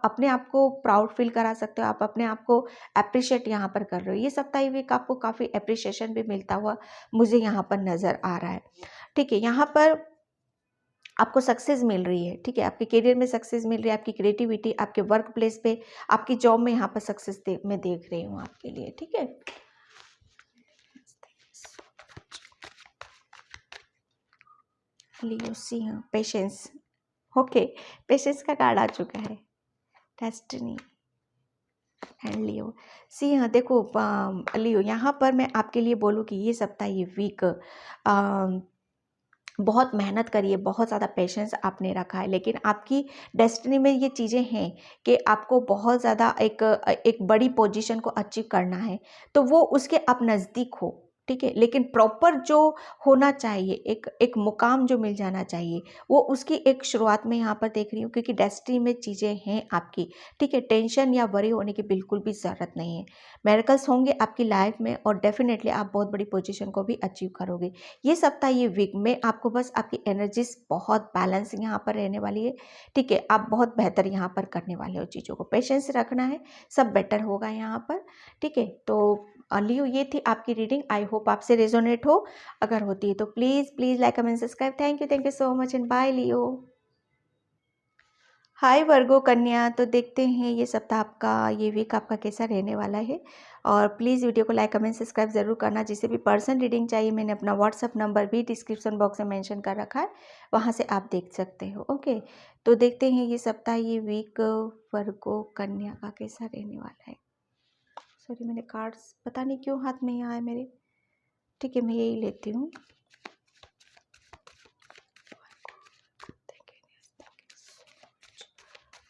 अपने आप को प्राउड फील करा सकते हो, आप अपने आप को एप्रिशिएट यहाँ पर कर रहे हो। ये सप्ताह ये वीक आपको काफ़ी एप्रिशिएशन भी मिलता हुआ मुझे यहाँ पर नज़र आ रहा है, ठीक है? यहाँ पर आपको सक्सेस मिल रही है, ठीक है? आपके करियर में सक्सेस मिल रही है, आपकी क्रिएटिविटी, आपके वर्क प्लेस पे, आपकी जॉब में यहाँ पर सक्सेस मैं देख रही हूँ आपके लिए, ठीक है? लियो सिंह, पेशेंस। ओके, पेशेंस का कार्ड आ चुका है। डेस्टिनी एंड लियो। सी हाँ, देखो लियो, यहाँ पर मैं आपके लिए बोलूँ कि ये सप्ताह, ये वीक बहुत मेहनत करी है, बहुत ज़्यादा पेशेंस आपने रखा है, लेकिन आपकी डेस्टिनी में ये चीज़ें हैं कि आपको बहुत ज़्यादा एक बड़ी पोजीशन को अचीव करना है, तो वो उसके आप नज़दीक हो, ठीक है। लेकिन प्रॉपर जो होना चाहिए, एक मुकाम जो मिल जाना चाहिए, वो उसकी एक शुरुआत में यहाँ पर देख रही हूँ, क्योंकि डेस्टिनी में चीज़ें हैं आपकी, ठीक है। टेंशन या वरी होने की बिल्कुल भी ज़रूरत नहीं है। मिरेकल्स होंगे आपकी लाइफ में और डेफिनेटली आप बहुत बड़ी पोजीशन को भी अचीव करोगे। ये सप्ताह, ये वीक में आपको बस आपकी एनर्जीज बहुत बैलेंस यहाँ पर रहने वाली है, ठीक है। आप बहुत बेहतर यहाँ पर करने वाले हो, चीज़ों को पेशेंस रखना है, सब बेटर होगा यहाँ पर, ठीक है। तो लियो, ये थी आपकी रीडिंग। आई होप आपसे रेजोनेट हो। अगर होती है तो please please like comment subscribe. Thank you so much and bye Leo. Hi Virgo कन्या, तो देखते हैं ये सप्ताह आपका, ये वीक आपका कैसा रहने वाला है। और प्लीज़ वीडियो को लाइक कमेंट सब्सक्राइब ज़रूर करना। जिसे भी पर्सनल रीडिंग चाहिए, मैंने अपना व्हाट्सअप नंबर भी डिस्क्रिप्शन बॉक्स में मेंशन कर रखा है, वहाँ से आप देख सकते हो। ओके, तो देखते हैं ये सप्ताह, ये वीक वर्गो कन्या का कैसा रहने वाला है। सॉरी, मैंने कार्ड्स पता नहीं क्यों हाथ में यहाँ है मेरे, ठीक है, मैं यही लेती हूँ।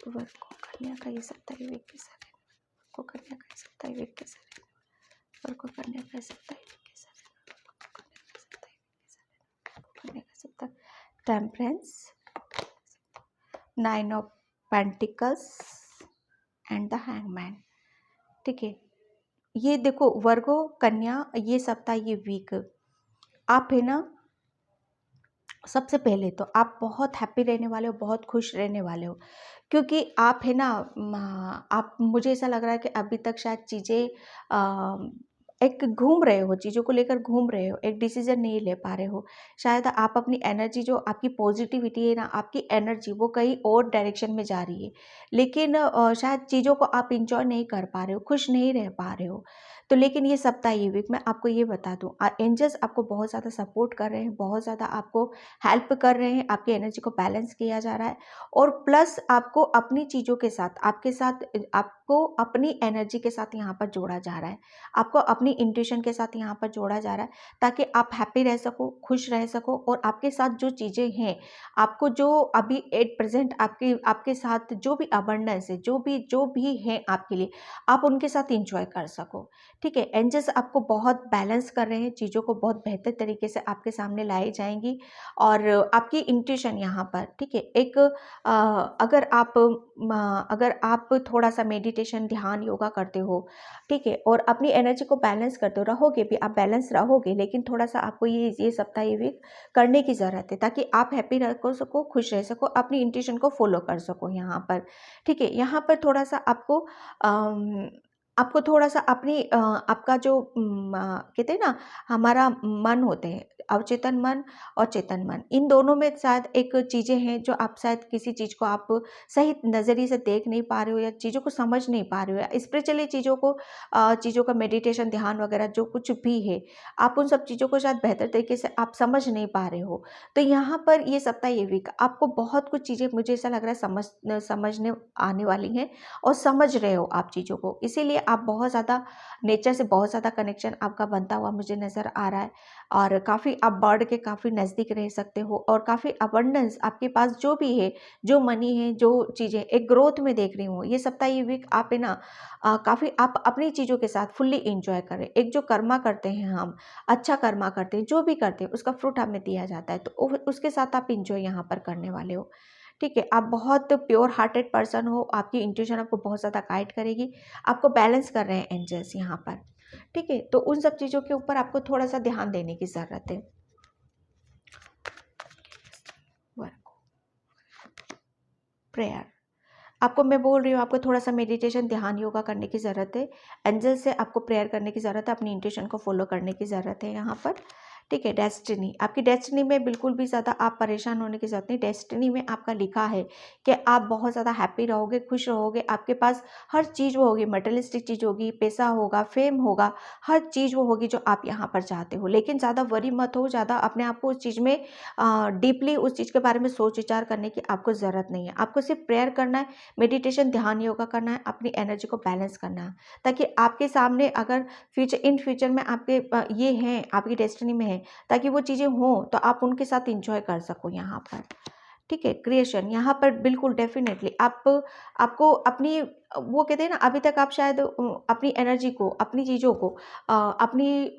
वर्गो कन्या का ये सप्ताह, ये वीक कैसा रहने वाला, वर्गो कन्या का ये सप्ताह, ये वीक कैसा रहने वाला, वर्गो कन्या का ये सप्ताह, ये वीक कैसा रहने वाला, temperance, 9 of pentacles and the hangman, ठीक है। ये देखो वर्गो कन्या, ये सप्ताह, ये वीक आप है ना, सबसे पहले तो आप बहुत हैप्पी रहने वाले हो, बहुत खुश रहने वाले हो, क्योंकि आप है ना, आप, मुझे ऐसा लग रहा है कि अभी तक शायद चीज़ें एक घूम रहे हो, चीज़ों को लेकर घूम रहे हो, एक डिसीजन नहीं ले पा रहे हो। शायद आप अपनी एनर्जी, जो आपकी पॉजिटिविटी है ना, आपकी एनर्जी वो कहीं और डायरेक्शन में जा रही है, लेकिन शायद चीज़ों को आप इंजॉय नहीं कर पा रहे हो, खुश नहीं रह पा रहे हो। तो लेकिन ये सप्ताह, ये वीक मैं आपको ये बता दूँ, एंजल्स आपको बहुत ज़्यादा सपोर्ट कर रहे हैं, बहुत ज़्यादा आपको हेल्प कर रहे हैं, आपकी एनर्जी को बैलेंस किया जा रहा है। और प्लस आपको अपनी चीज़ों के साथ, आपके साथ, आपको अपनी एनर्जी के साथ यहाँ पर जोड़ा जा रहा है, आपको अपनी इंट्यूशन के साथ यहाँ पर जोड़ा जा रहा है, ताकि आप हैप्पी रह सको, खुश रह सको, और आपके साथ जो चीज़ें हैं, आपको जो अभी एट प्रेजेंट आपके साथ जो भी अबंडेंस है, जो भी है आपके लिए, आप उनके साथ इंजॉय कर सको, ठीक है। एंजल्स आपको बहुत बैलेंस कर रहे हैं, चीज़ों को बहुत बेहतर तरीके से आपके सामने लाई जाएंगी। और आपकी इंट्यूशन यहाँ पर, ठीक है, एक अगर आप थोड़ा सा मेडिटेशन, ध्यान, योगा करते हो, ठीक है, और अपनी एनर्जी को बैलेंस करते हो, रहोगे भी, आप बैलेंस रहोगे, लेकिन थोड़ा सा आपको ये सप्ताह, ये वीक करने की ज़रूरत है, ताकि आप हैप्पी रह सको, खुश रह सको, अपनी इंट्यूशन को फॉलो कर सको यहाँ पर, ठीक है। यहाँ पर थोड़ा सा आपको थोड़ा सा अपनी आपका जो कहते हैं ना, हमारा मन होते हैं, अवचेतन मन और चेतन मन, इन दोनों में शायद एक चीज़ें हैं जो आप शायद किसी चीज़ को आप सही नज़रिए से देख नहीं पा रहे हो, या चीज़ों को समझ नहीं पा रहे हो, या स्पिरिचुअली चीज़ों का मेडिटेशन, ध्यान वगैरह जो कुछ भी है, आप उन सब चीज़ों को शायद बेहतर तरीके से आप समझ नहीं पा रहे हो। तो यहाँ पर ये सप्ताह, ये वीक आपको बहुत कुछ चीज़ें, मुझे ऐसा लग रहा है, समझने आने वाली हैं, और समझ रहे हो आप चीज़ों को, इसीलिए आप बहुत ज़्यादा नेचर से बहुत ज़्यादा कनेक्शन आपका बनता हुआ मुझे नज़र आ रहा है। और काफ़ी आप बर्ड के काफ़ी नज़दीक रह सकते हो, और काफ़ी अबंडेंस आपके पास जो भी है, जो मनी है, जो चीज़ें एक ग्रोथ में देख रही हूँ। ये सप्ताह, ये वीक आप है ना, काफ़ी आप अपनी चीज़ों के साथ फुल्ली इंजॉय करें। एक जो कर्मा करते हैं हम, अच्छा कर्मा करते हैं, जो भी करते हैं उसका फ्रूट हमें दिया जाता है, तो उसके साथ आप इंजॉय यहाँ पर करने वाले हो, ठीक है। आप बहुत प्योर हार्टेड पर्सन हो, आपकी इंट्यूशन आपको बहुत ज़्यादा गाइड करेगी, आपको बैलेंस कर रहे हैं एंजल्स यहाँ पर, ठीक है। तो उन सब चीज़ों के ऊपर आपको थोड़ा सा ध्यान देने की ज़रूरत है। प्रेयर, आपको मैं बोल रही हूँ, आपको थोड़ा सा मेडिटेशन, ध्यान, योगा करने की ज़रूरत है, एंजल से आपको प्रेयर करने की ज़रूरत है, अपनी इंट्यूशन को फॉलो करने की ज़रूरत है यहाँ पर, ठीक है। डेस्टिनी, आपकी डेस्टिनी में बिल्कुल भी ज़्यादा आप परेशान होने की ज़रूरत नहीं। डेस्टिनी में आपका लिखा है कि आप बहुत ज़्यादा हैप्पी रहोगे, खुश रहोगे, आपके पास हर चीज़ वो होगी, मटेरियलिस्टिक चीज़ होगी, पैसा होगा, फेम होगा, हर चीज़ वो होगी जो आप यहाँ पर चाहते हो। लेकिन ज़्यादा वरी मत हो, ज़्यादा अपने आप को उस चीज़ में डीपली उस चीज़ के बारे में सोच विचार करने की आपको ज़रूरत नहीं है। आपको सिर्फ प्रेयर करना है, मेडिटेशन, ध्यान, योगा करना है, अपनी एनर्जी को बैलेंस करना है, ताकि आपके सामने अगर इन फ्यूचर में आपके ये हैं, आपकी डेस्टिनी में है, ताकि वो चीज़ें हों तो आप उनके साथ एंजॉय कर सको यहाँ पर। ठीक है। क्रिएशन यहाँ पर बिल्कुल डेफिनेटली आपको अपनी वो कहते हैं ना, अभी तक आप शायद अपनी एनर्जी को, अपनी चीज़ों को अपनी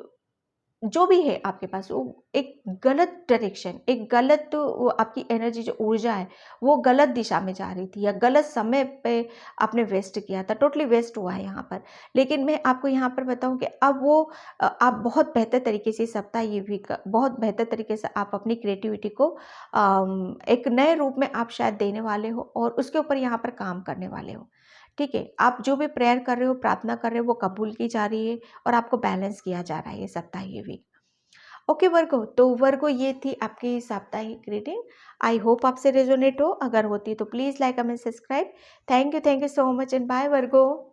जो भी है आपके पास, वो एक गलत डायरेक्शन, एक गलत वो आपकी एनर्जी जो ऊर्जा है वो गलत दिशा में जा रही थी या गलत समय पे आपने वेस्ट किया था, टोटली वेस्ट हुआ है यहाँ पर। लेकिन मैं आपको यहाँ पर बताऊँ कि अब वो आप बहुत बेहतर तरीके से सप्ताह ये वीक बहुत बेहतर तरीके से आप अपनी क्रिएटिविटी को एक नए रूप में आप शायद देने वाले हो और उसके ऊपर यहाँ पर काम करने वाले हो। ठीक है। आप जो भी प्रेयर कर रहे हो, प्रार्थना कर रहे हो, वो कबूल की जा रही है और आपको बैलेंस किया जा रहा है ये सप्ताह, ये वीक। ओके वर्गो, तो वर्गो ये थी आपकी साप्ताहिक रीडिंग। आई होप आपसे रेजोनेट हो, अगर होती तो please like comment subscribe. Thank you so much and bye Virgo.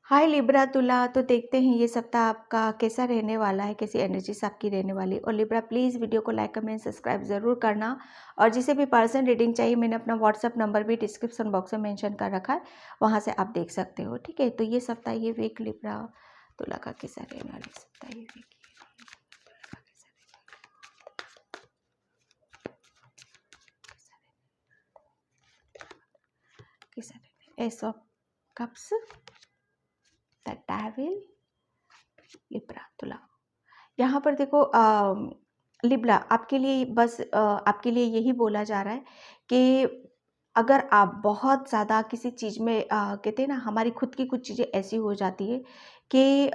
Hi Libra तुला, तो देखते हैं ये सप्ताह आपका कैसा रहने वाला है, कैसी एनर्जीज आपकी रहने वाली। और लिब्रा प्लीज़ वीडियो को लाइक कमेंट सब्सक्राइब ज़रूर करना। और जिसे भी पर्सन रीडिंग चाहिए, मैंने अपना व्हाट्सअप नंबर भी डिस्क्रिप्शन बॉक्स में मेंशन कर रखा है, वहाँ से आप देख सकते हो। ठीक है। तो ये सप्ताह ये वीक लिब्रा तुला का कैसा रहने वाला है, सप्ताह ये वीक कैसा रहने। S of cups, the devil, Libra तुला। यहाँ पर देखो लिब्रा आपके लिए बस आपके लिए यही बोला जा रहा है कि अगर आप बहुत ज़्यादा किसी चीज़ में कहते हैं ना, हमारी खुद की कुछ चीज़ें ऐसी हो जाती है कि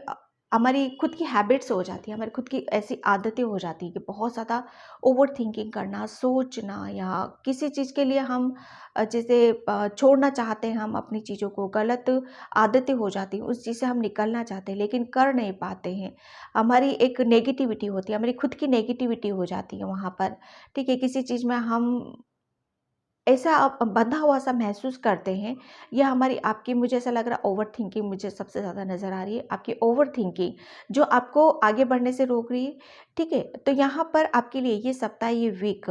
हमारी खुद की हैबिट्स हो जाती है, हमारी खुद की ऐसी आदतें हो जाती है कि बहुत ज़्यादा ओवर थिंकिंग करना, सोचना, या किसी चीज़ के लिए हम जैसे छोड़ना चाहते हैं, हम अपनी चीज़ों को, गलत आदतें हो जाती हैं, उस चीज़ से हम निकलना चाहते हैं लेकिन कर नहीं पाते हैं। हमारी एक नेगेटिविटी होती है, हमारी खुद की नेगेटिविटी हो जाती है वहाँ पर। ठीक है। किसी चीज़ में हम ऐसा बंधा हुआ सा महसूस करते हैं, या हमारी आपकी, मुझे ऐसा लग रहा है ओवर थिंकिंग मुझे सबसे ज़्यादा नज़र आ रही है, आपकी ओवर थिंकिंग जो आपको आगे बढ़ने से रोक रही है। ठीक है। तो यहाँ पर आपके लिए ये सप्ताह, ये वीक,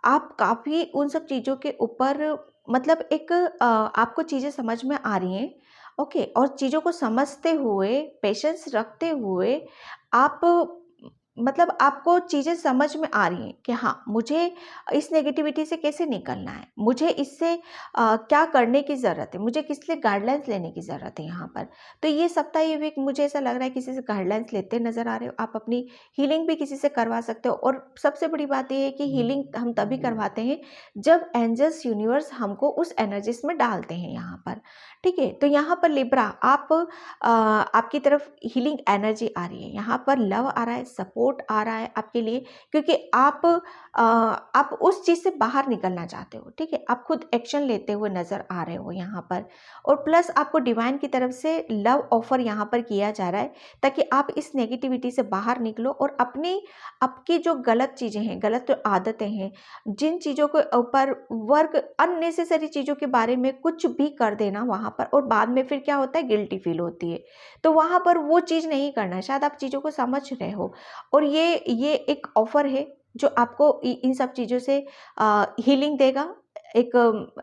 आप काफ़ी उन सब चीज़ों के ऊपर, मतलब एक आपको चीज़ें समझ में आ रही हैं। ओके। और चीज़ों को समझते हुए, पेशेंस रखते हुए आप, मतलब आपको चीज़ें समझ में आ रही हैं कि हाँ, मुझे इस नेगेटिविटी से कैसे निकलना है, मुझे इससे क्या करने की ज़रूरत है, मुझे किस लिए गाइडलाइंस लेने की ज़रूरत है यहाँ पर। तो ये सप्ताह, ये वीक मुझे ऐसा लग रहा है किसी से गाइडलाइंस लेते नज़र आ रहे हो। आप अपनी हीलिंग भी किसी से करवा सकते हो, और सबसे बड़ी बात ये है कि हीलिंग हम तभी करवाते हैं जब एंजल्स, यूनिवर्स हमको उस एनर्जीज में डालते हैं यहाँ पर। ठीक है। तो यहाँ पर लिब्रा आपकी तरफ हीलिंग एनर्जी आ रही है, यहाँ पर लव आ रहा है, सपोर्ट आ रहा है आपके लिए, क्योंकि आप उस चीज़ से बाहर निकलना चाहते हो। ठीक है। आप खुद एक्शन लेते हुए नज़र आ रहे हो यहाँ पर, और प्लस आपको डिवाइन की तरफ से लव ऑफर यहाँ पर किया जा रहा है, ताकि आप इस नेगेटिविटी से बाहर निकलो और आपकी जो गलत चीज़ें हैं, गलत जो आदतें हैं, जिन चीज़ों के ऊपर वर्क, अननेसेसरी चीज़ों के बारे में कुछ भी कर देना वहाँ पर, और बाद में फिर क्या होता है, गिल्टी फील होती है। तो वहाँ पर वो चीज़ नहीं करना है। शायद आप चीज़ों को समझ रहे हो, और ये एक ऑफ़र है जो आपको इन सब चीज़ों से हीलिंग देगा। एक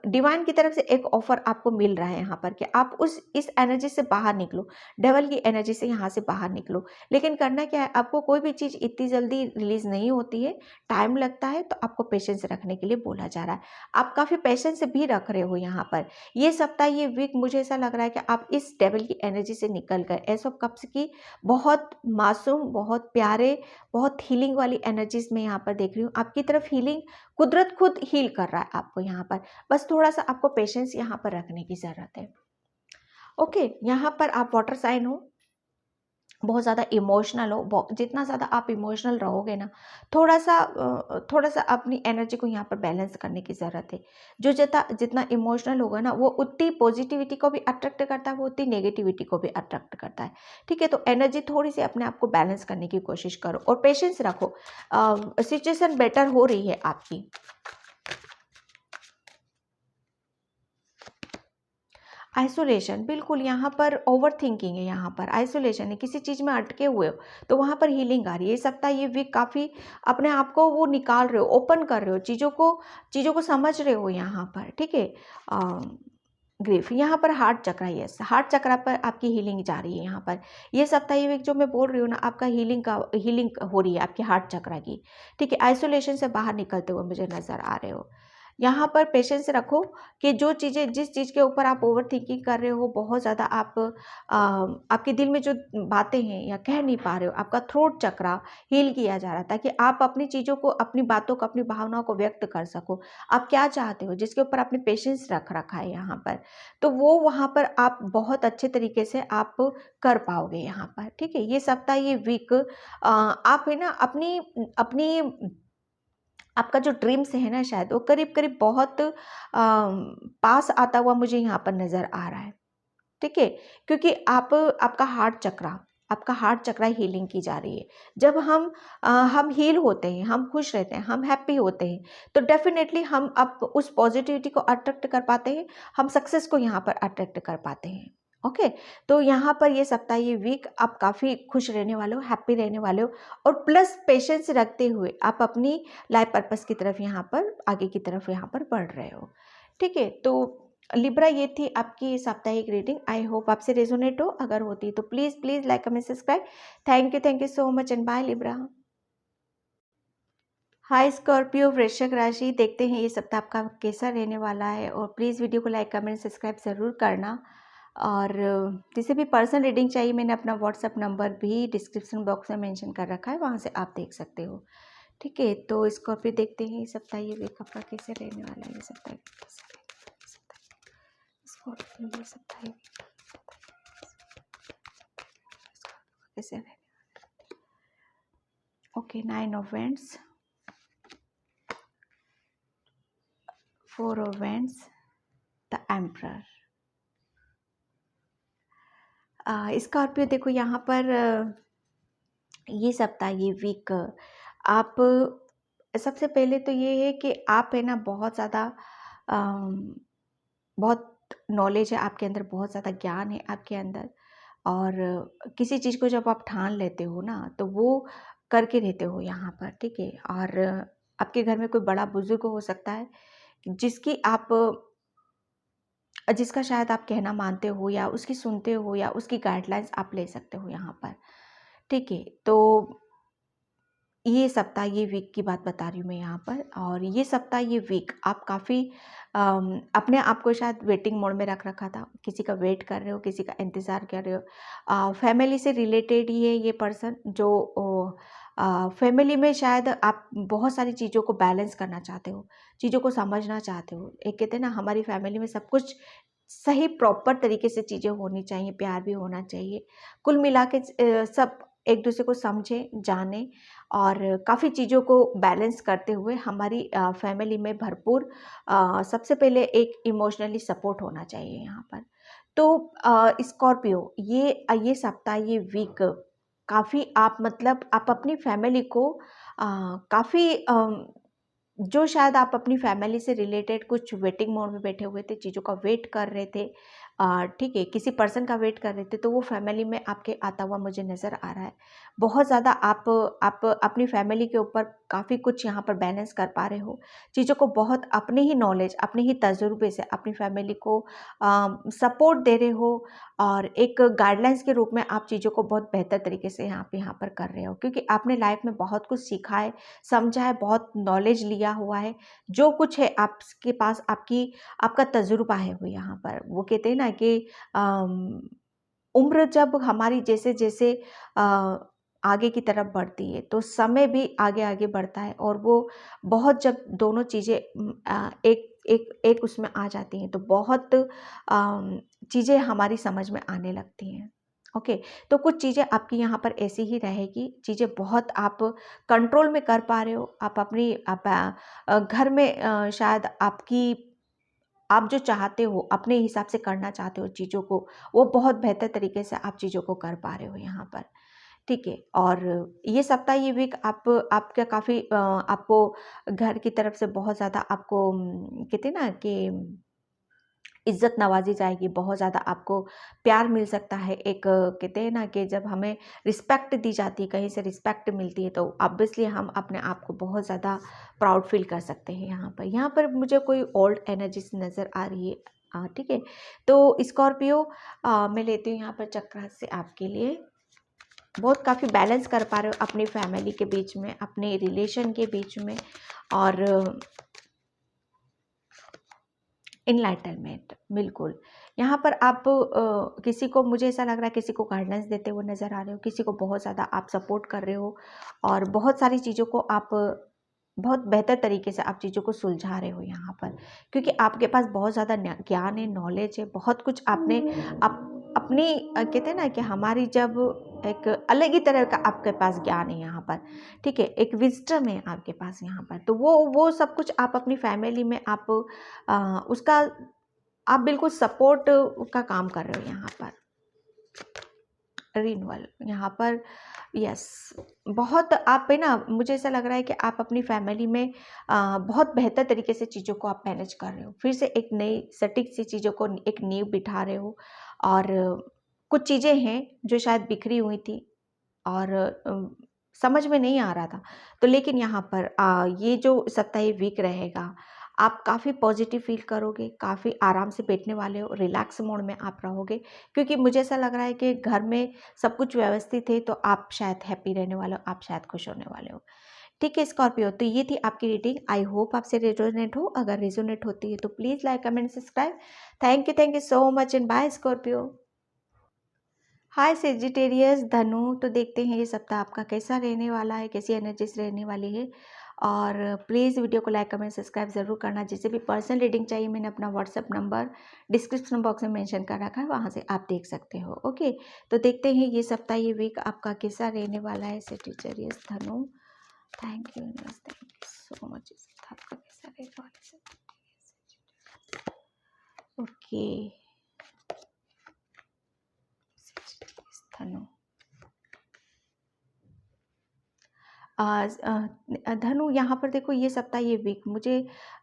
डिवाइन की तरफ से एक ऑफ़र आपको मिल रहा है यहाँ पर कि आप इस एनर्जी से बाहर निकलो, डेविल की एनर्जी से यहाँ से बाहर निकलो। लेकिन करना क्या है, आपको कोई भी चीज़ इतनी जल्दी रिलीज़ नहीं होती है, टाइम लगता है, तो आपको पेशेंस रखने के लिए बोला जा रहा है। आप काफ़ी पेशेंस भी रख रहे हो यहाँ पर। ये सप्ताह, ये वीक मुझे ऐसा लग रहा है कि आप इस डेविल की एनर्जी से निकल गए। एस ऑफ कप्स की बहुत मासूम, बहुत प्यारे, बहुत हीलिंग वाली एनर्जीज मैं यहाँ पर देख रही हूँ। आपकी तरफ हीलिंग, कुदरत खुद हील कर रहा है आपको यहाँ पर। बस थोड़ा सा आपको पेशेंस यहाँ पर रखने की ज़रूरत है। ओके। यहाँ पर आप वाटर साइन हो, बहुत ज़्यादा इमोशनल हो, जितना ज़्यादा आप इमोशनल रहोगे ना, थोड़ा सा अपनी एनर्जी को यहाँ पर बैलेंस करने की ज़रूरत है। जो जितना इमोशनल होगा ना, वो उतनी पॉजिटिविटी को भी अट्रैक्ट करता है, वो उतनी नेगेटिविटी को भी अट्रैक्ट करता है। ठीक है, तो एनर्जी थोड़ी सी अपने आप को बैलेंस करने की कोशिश करो और पेशेंस रखो। सिचुएशन बेटर हो रही है आपकी। आइसोलेशन, बिल्कुल यहाँ पर ओवर थिंकिंग है, यहाँ पर आइसोलेशन है, किसी चीज़ में अटके हुए हो तो वहाँ पर हीलिंग आ रही है। ये सप्ताह, ये वीक काफ़ी अपने आप को वो निकाल रहे हो, ओपन कर रहे हो, चीज़ों को समझ रहे हो यहाँ पर। ठीक है, ग्रीफ यहाँ पर हार्ट चक्रा, यस, हार्ट चक्रा पर आपकी हीलिंग जा रही है यहाँ पर। ये सप्ताह, ये वीक जो मैं बोल रही हूँ ना, आपका हीलिंग हो रही है आपके हार्ट चक्रा की। ठीक है, आइसोलेशन से बाहर निकलते हुए मुझे नज़र आ रहे हो। यहाँ पर पेशेंस रखो कि जिस चीज़ के ऊपर आप ओवर थिंकिंग कर रहे हो, बहुत ज़्यादा आपके दिल में जो बातें हैं या कह नहीं पा रहे हो, आपका थ्रोट चक्रा हील किया जा रहा है, ताकि आप अपनी चीज़ों को, अपनी बातों को, अपनी भावनाओं को व्यक्त कर सको। आप क्या चाहते हो, जिसके ऊपर आपने पेशेंस रख रखा है यहाँ पर, तो वो वहाँ पर आप बहुत अच्छे तरीके से आप कर पाओगे यहाँ पर। ठीक है, ये सप्ताह, ये वीक आप है ना अपनी अपनी आपका जो ड्रीम्स है ना, शायद वो करीब करीब बहुत पास आता हुआ मुझे यहाँ पर नज़र आ रहा है। ठीक है, क्योंकि आपका हार्ट चक्रा हीलिंग की जा रही है। जब हम हील होते हैं, हम खुश रहते हैं, हम हैप्पी होते हैं, तो डेफिनेटली हम अब उस पॉजिटिविटी को अट्रैक्ट कर पाते हैं, हम सक्सेस को यहाँ पर अट्रैक्ट कर पाते हैं। ओके, तो यहाँ पर ये सप्ताह, ये वीक आप काफ़ी खुश रहने वाले हो, हैप्पी रहने वाले हो, और प्लस पेशेंस रखते हुए आप अपनी लाइफ पर्पस की तरफ यहाँ पर, आगे की तरफ यहाँ पर बढ़ रहे हो। ठीक है, तो लिब्रा, ये थी आपकी साप्ताहिक रीडिंग। आई होप आपसे रेजोनेट हो, अगर होती तो please please like, comment, subscribe. Thank you so much and bye Libra. Hi Scorpio, वृश्चिक राशि, देखते हैं ये सप्ताह आपका कैसा रहने वाला है, और प्लीज़ वीडियो को लाइक, कमेंट, सब्सक्राइब ज़रूर करना। और जिसे भी पर्सनल रीडिंग चाहिए, मैंने अपना व्हाट्सअप नंबर भी डिस्क्रिप्शन बॉक्स में मेंशन कर रखा है, वहाँ से आप देख सकते हो। ठीक है, तो स्कॉर्पियो, देखते हैं ये सप्ताह, ये वीक आपका कैसे रहने वाला है, ये सप्ताह कैसे रहने वाला है, स्कॉर्पियो, ये सप्ताह कैसे रहने। Okay, 9 of vents, 4 of vents, the emperor. Scorpio, देखो यहाँ पर ये सप्ताह, ये वीक आप, सबसे पहले तो ये है कि आप है ना बहुत ज़्यादा, बहुत नॉलेज है आपके अंदर, बहुत ज़्यादा ज्ञान है आपके अंदर, और किसी चीज़ को जब आप ठान लेते हो ना, तो वो करके रहते हो यहाँ पर। ठीक है, और आपके घर में कोई बड़ा बुजुर्ग हो सकता है, जिसका शायद आप कहना मानते हो, या उसकी सुनते हो, या उसकी गाइडलाइंस आप ले सकते हो यहाँ पर। ठीक है, तो ये सप्ताह, ये वीक की बात बता रही हूँ मैं यहाँ पर, और ये सप्ताह, ये वीक आप काफ़ी अपने आप को शायद वेटिंग मोड में रख रखा था, किसी का वेट कर रहे हो, किसी का इंतज़ार कर रहे हो। फैमिली से रिलेटेड ही है ये पर्सन, जो फैमिली में शायद आप बहुत सारी चीज़ों को बैलेंस करना चाहते हो, चीज़ों को समझना चाहते हो। एक कहते हैं ना, हमारी फैमिली में सब कुछ सही प्रॉपर तरीके से चीज़ें होनी चाहिए, प्यार भी होना चाहिए, कुल मिला के सब एक दूसरे को समझें, जानें, और काफ़ी चीज़ों को बैलेंस करते हुए हमारी फैमिली में भरपूर, सबसे पहले एक इमोशनली सपोर्ट होना चाहिए यहाँ पर। तो स्कॉर्पियो, ये सप्ताह, ये वीक काफ़ी, आप मतलब आप अपनी फैमिली को काफ़ी, जो शायद आप अपनी फैमिली से रिलेटेड कुछ वेटिंग मोड में बैठे हुए थे, चीज़ों का वेट कर रहे थे, ठीक है, किसी पर्सन का वेट कर रहे थे, तो वो फैमिली में आपके आता हुआ मुझे नज़र आ रहा है। बहुत ज़्यादा आप अपनी फैमिली के ऊपर काफ़ी कुछ यहाँ पर बैलेंस कर पा रहे हो, चीज़ों को बहुत अपने ही नॉलेज, अपने ही तजुर्बे से अपनी फैमिली को सपोर्ट दे रहे हो, और एक गाइडलाइंस के रूप में आप चीज़ों को बहुत बेहतर तरीके से यहाँ पर कर रहे हो, क्योंकि आपने लाइफ में बहुत कुछ सीखा है, समझा है, बहुत नॉलेज लिया हुआ है। जो कुछ है आपके पास, आपका तजुर्बा है वो यहाँ पर। वो कहते हैं ना कि उम्र जब हमारी जैसे जैसे आगे की तरफ बढ़ती है, तो समय भी आगे आगे बढ़ता है, और वो बहुत, जब दोनों चीज़ें एक एक एक उसमें आ जाती हैं, तो बहुत चीज़ें हमारी समझ में आने लगती हैं। ओके। तो कुछ चीज़ें आपकी यहाँ पर ऐसी ही रहेगी, चीज़ें बहुत आप कंट्रोल में कर पा रहे हो, आप अपनी घर में शायद आप जो चाहते हो अपने हिसाब से करना चाहते हो चीज़ों को, वो बहुत बेहतर तरीके से आप चीज़ों को कर पा रहे हो यहाँ पर, ठीक है। और ये सप्ताह, ये वीक आपका काफ़ी आपको घर की तरफ से बहुत ज़्यादा आपको कहते हैं ना कि इज़्ज़त नवाज़ी जाएगी, बहुत ज़्यादा आपको प्यार मिल सकता है। एक कहते हैं ना कि जब हमें रिस्पेक्ट दी जाती है, कहीं से रिस्पेक्ट मिलती है, तो ऑब्वियसली हम अपने आप को बहुत ज़्यादा प्राउड फ़ील कर सकते हैं यहाँ पर। यहाँ पर मुझे कोई ओल्ड एनर्जीज़ नज़र आ रही है, ठीक है। तो स्कॉर्पियो, मैं लेती हूँ यहाँ पर चक्र से आपके लिए। बहुत काफ़ी बैलेंस कर पा रहे हो अपनी फैमिली के बीच में, अपने रिलेशन के बीच में, और इनलाइटनमेंट, बिल्कुल। यहाँ पर आप किसी को, मुझे ऐसा लग रहा है किसी को गाइडेंस देते हुए नज़र आ रहे हो, किसी को बहुत ज़्यादा आप सपोर्ट कर रहे हो, और बहुत सारी चीज़ों को आप बहुत बेहतर तरीके से आप चीज़ों को सुलझा रहे हो यहाँ पर, क्योंकि आपके पास बहुत ज़्यादा ज्ञान है, नॉलेज है, बहुत कुछ आपने अपनी कहते हैं ना कि हमारी जब एक अलग ही तरह का आपके पास ज्ञान है यहाँ पर, ठीक है, एक विजडम है आपके पास यहाँ पर। तो वो सब कुछ आप अपनी फैमिली में आप उसका आप बिल्कुल सपोर्ट का काम कर रहे हो यहाँ पर। रिन्यूअल यहाँ पर, यस, बहुत आप पे ना, मुझे ऐसा लग रहा है कि आप अपनी फैमिली में बहुत बेहतर तरीके से चीज़ों को आप मैनेज कर रहे हो, फिर से एक नई सटीक सी चीज़ों को एक नींव बिठा रहे हो। और कुछ चीज़ें हैं जो शायद बिखरी हुई थी, और समझ में नहीं आ रहा था, तो लेकिन यहाँ पर ये जो सप्ताह वीक रहेगा, आप काफ़ी पॉजिटिव फील करोगे, काफ़ी आराम से बैठने वाले हो, रिलैक्स मोड में आप रहोगे, क्योंकि मुझे ऐसा लग रहा है कि घर में सब कुछ व्यवस्थित है, तो आप शायद हैप्पी रहने वाले हो, आप शायद खुश होने वाले हो। ठीक है स्कॉर्पियो, तो ये थी आपकी रीडिंग। आई होप आपसे रेजोनेट हो। अगर रेजोनेट होती है तो please like, comment, subscribe. Thank you so much and bye Scorpio. Hi Sagittarius धनु, तो देखते हैं ये सप्ताह आपका कैसा रहने वाला है, कैसी एनर्जीज रहने वाली है। और प्लीज़ वीडियो को लाइक, कमेंट, सब्सक्राइब ज़रूर करना। जिसे भी पर्सनल रीडिंग चाहिए, मैंने अपना व्हाट्सअप नंबर डिस्क्रिप्शन बॉक्स में मेंशन कर रखा है, वहाँ से आप देख सकते हो। ओके, तो देखते हैं ये सप्ताह, ये वीक आपका कैसा रहने वाला है सेजिटेरियस धनु। Thank you so much. इस सप्ताह आपका कैसा रहने वाला है। ओके धनु, धनु, यहाँ पर देखो ये सप्ताह, ये वीक मुझे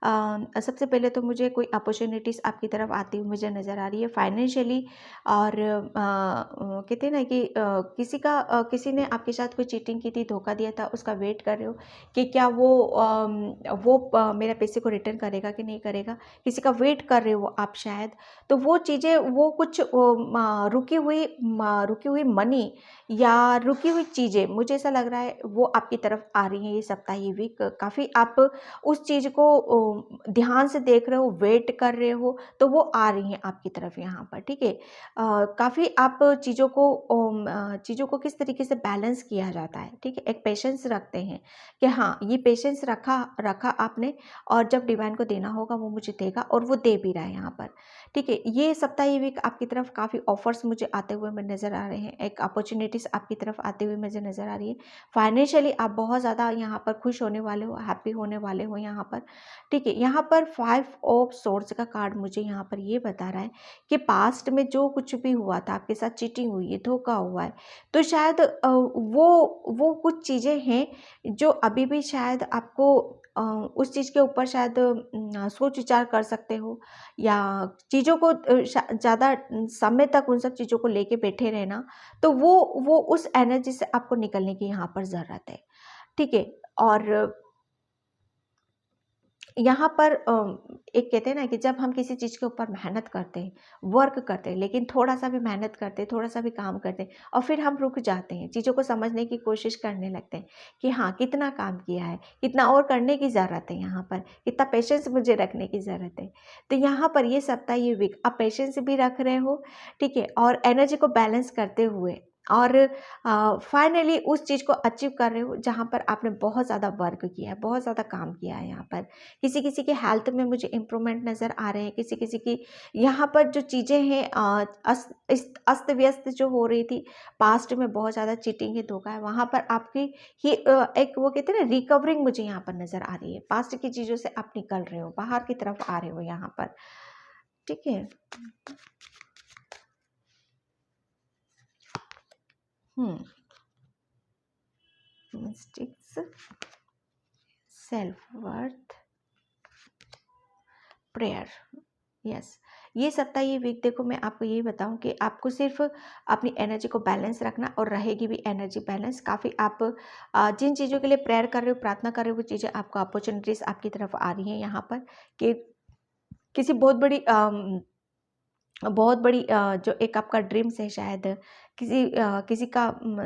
सबसे पहले तो मुझे कोई अपॉर्चुनिटीज़ आपकी तरफ आती हुई मुझे नज़र आ रही है फाइनेंशियली। और कहते हैं ना कि किसी ने आपके साथ कोई चीटिंग की थी, धोखा दिया था, उसका वेट कर रहे हो कि क्या वो मेरा पैसे को रिटर्न करेगा कि नहीं करेगा, किसी का वेट कर रहे हो आप शायद। तो वो चीज़ें, वो कुछ रुकी हुई मनी या रुकी हुई चीज़ें, मुझे ऐसा लग रहा है वो आपकी तरफ आ रही हैं ये सप्ताह, ये वीक। काफ़ी आप उस चीज़ को ध्यान से देख रहे हो, वेट कर रहे हो, तो वो आ रही हैं आपकी तरफ यहाँ पर, ठीक है। काफ़ी आप चीज़ों को किस तरीके से बैलेंस किया जाता है, ठीक है, एक पेशेंस रखते हैं कि हाँ, ये पेशेंस रखा आपने, और जब डिवाइन को देना होगा वो मुझे देगा, और वो दे भी रहा है यहाँ पर, ठीक है। ये सप्ताह, ये वीक आपकी तरफ काफ़ी ऑफर्स मुझे आते हुए मैं नज़र आ रहे हैं, एक अपॉर्चुनिटीज़ आपकी तरफ आते हुए मुझे नज़र आ रही है। फाइनेंशियली आप बहुत ज़्यादा यहाँ पर खुश होने वाले हो, हैप्पी होने वाले हो यहाँ पर, ठीक है। यहाँ पर 5 ऑफ सोर्ड्स का कार्ड मुझे यहाँ पर ये बता रहा है कि पास्ट में जो कुछ भी हुआ था, आपके साथ चीटिंग हुई है, धोखा हुआ है, तो शायद वो कुछ चीज़ें हैं जो अभी भी शायद आपको उस चीज़ के ऊपर शायद सोच विचार कर सकते हो, या चीज़ों को ज़्यादा समय तक उन सब चीज़ों को लेके बैठे रहना, तो वो उस एनर्जी से आपको निकलने की यहाँ पर ज़रूरत है, ठीक है। और यहाँ पर एक कहते हैं ना कि जब हम किसी चीज़ के ऊपर मेहनत करते हैं, वर्क करते हैं, लेकिन थोड़ा-सा भी मेहनत करते हैं, थोड़ा-सा भी काम करते हैं, और फिर हम रुक जाते हैं, चीज़ों को समझने की कोशिश करने लगते हैं कि हाँ, कितना काम किया है, कितना और करने की ज़रूरत है यहाँ पर, कितना पेशेंस मुझे रखने की ज़रूरत है। तो यहाँ पर ये सप्ताह, ये वीक आप पेशेंस भी रख रहे हो, ठीक है, और एनर्जी को बैलेंस करते हुए और फाइनली उस चीज़ को अचीव कर रहे हो जहाँ पर आपने बहुत ज़्यादा वर्क किया है, बहुत ज़्यादा काम किया है यहाँ पर। किसी किसी के हेल्थ में मुझे इम्प्रूवमेंट नज़र आ रहे हैं, किसी किसी की यहाँ पर जो चीज़ें हैं अस्त व्यस्त जो हो रही थी, पास्ट में बहुत ज़्यादा चीटिंग है, धोखा है, वहाँ पर आपकी ही एक वो कहते हैं ना रिकवरिंग मुझे यहाँ पर नज़र आ रही है। पास्ट की चीज़ों से आप निकल रहे हो, बाहर की तरफ आ रहे हो यहाँ पर, ठीक है। Mistakes, self worth, prayer, yes. ये सप्ताह ये वीक देखो मैं आपको यही बताऊं कि आपको सिर्फ अपनी एनर्जी को बैलेंस रखना और रहेगी भी एनर्जी बैलेंस। काफ़ी आप जिन चीज़ों के लिए प्रेयर कर रहे हो, प्रार्थना कर रहे हो, वो चीज़ें आपको अपॉर्चुनिटीज़ आपकी तरफ आ रही हैं यहाँ पर कि किसी बहुत बड़ी जो एक आपका ड्रीम्स है, शायद किसी का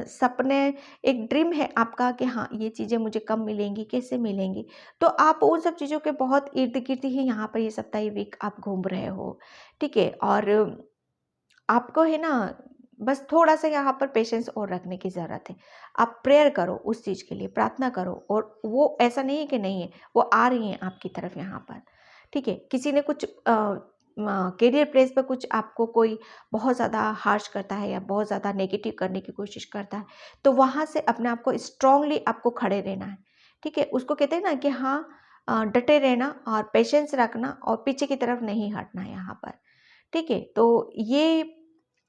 सपने, एक ड्रीम है आपका कि हाँ ये चीज़ें मुझे कब मिलेंगी, कैसे मिलेंगी, तो आप उन सब चीज़ों के बहुत इर्द गिर्द ही यहाँ पर ये सप्ताह, ये वीक आप घूम रहे हो, ठीक है। और आपको है ना बस थोड़ा सा यहाँ पर पेशेंस और रखने की ज़रूरत है। आप प्रेयर करो उस चीज़ के लिए, प्रार्थना करो, और वो ऐसा नहीं है कि नहीं है, वो आ रही हैं आपकी तरफ यहाँ पर, ठीक है। किसी ने कुछ करियर प्लेस पर कुछ आपको कोई बहुत ज़्यादा हार्श करता है या बहुत ज़्यादा नेगेटिव करने की कोशिश करता है, तो वहाँ से अपने आप को स्ट्रांगली आपको खड़े रहना है, ठीक है। उसको कहते हैं ना कि हाँ डटे रहना और पेशेंस रखना और पीछे की तरफ नहीं हटना है यहाँ पर, ठीक है। तो ये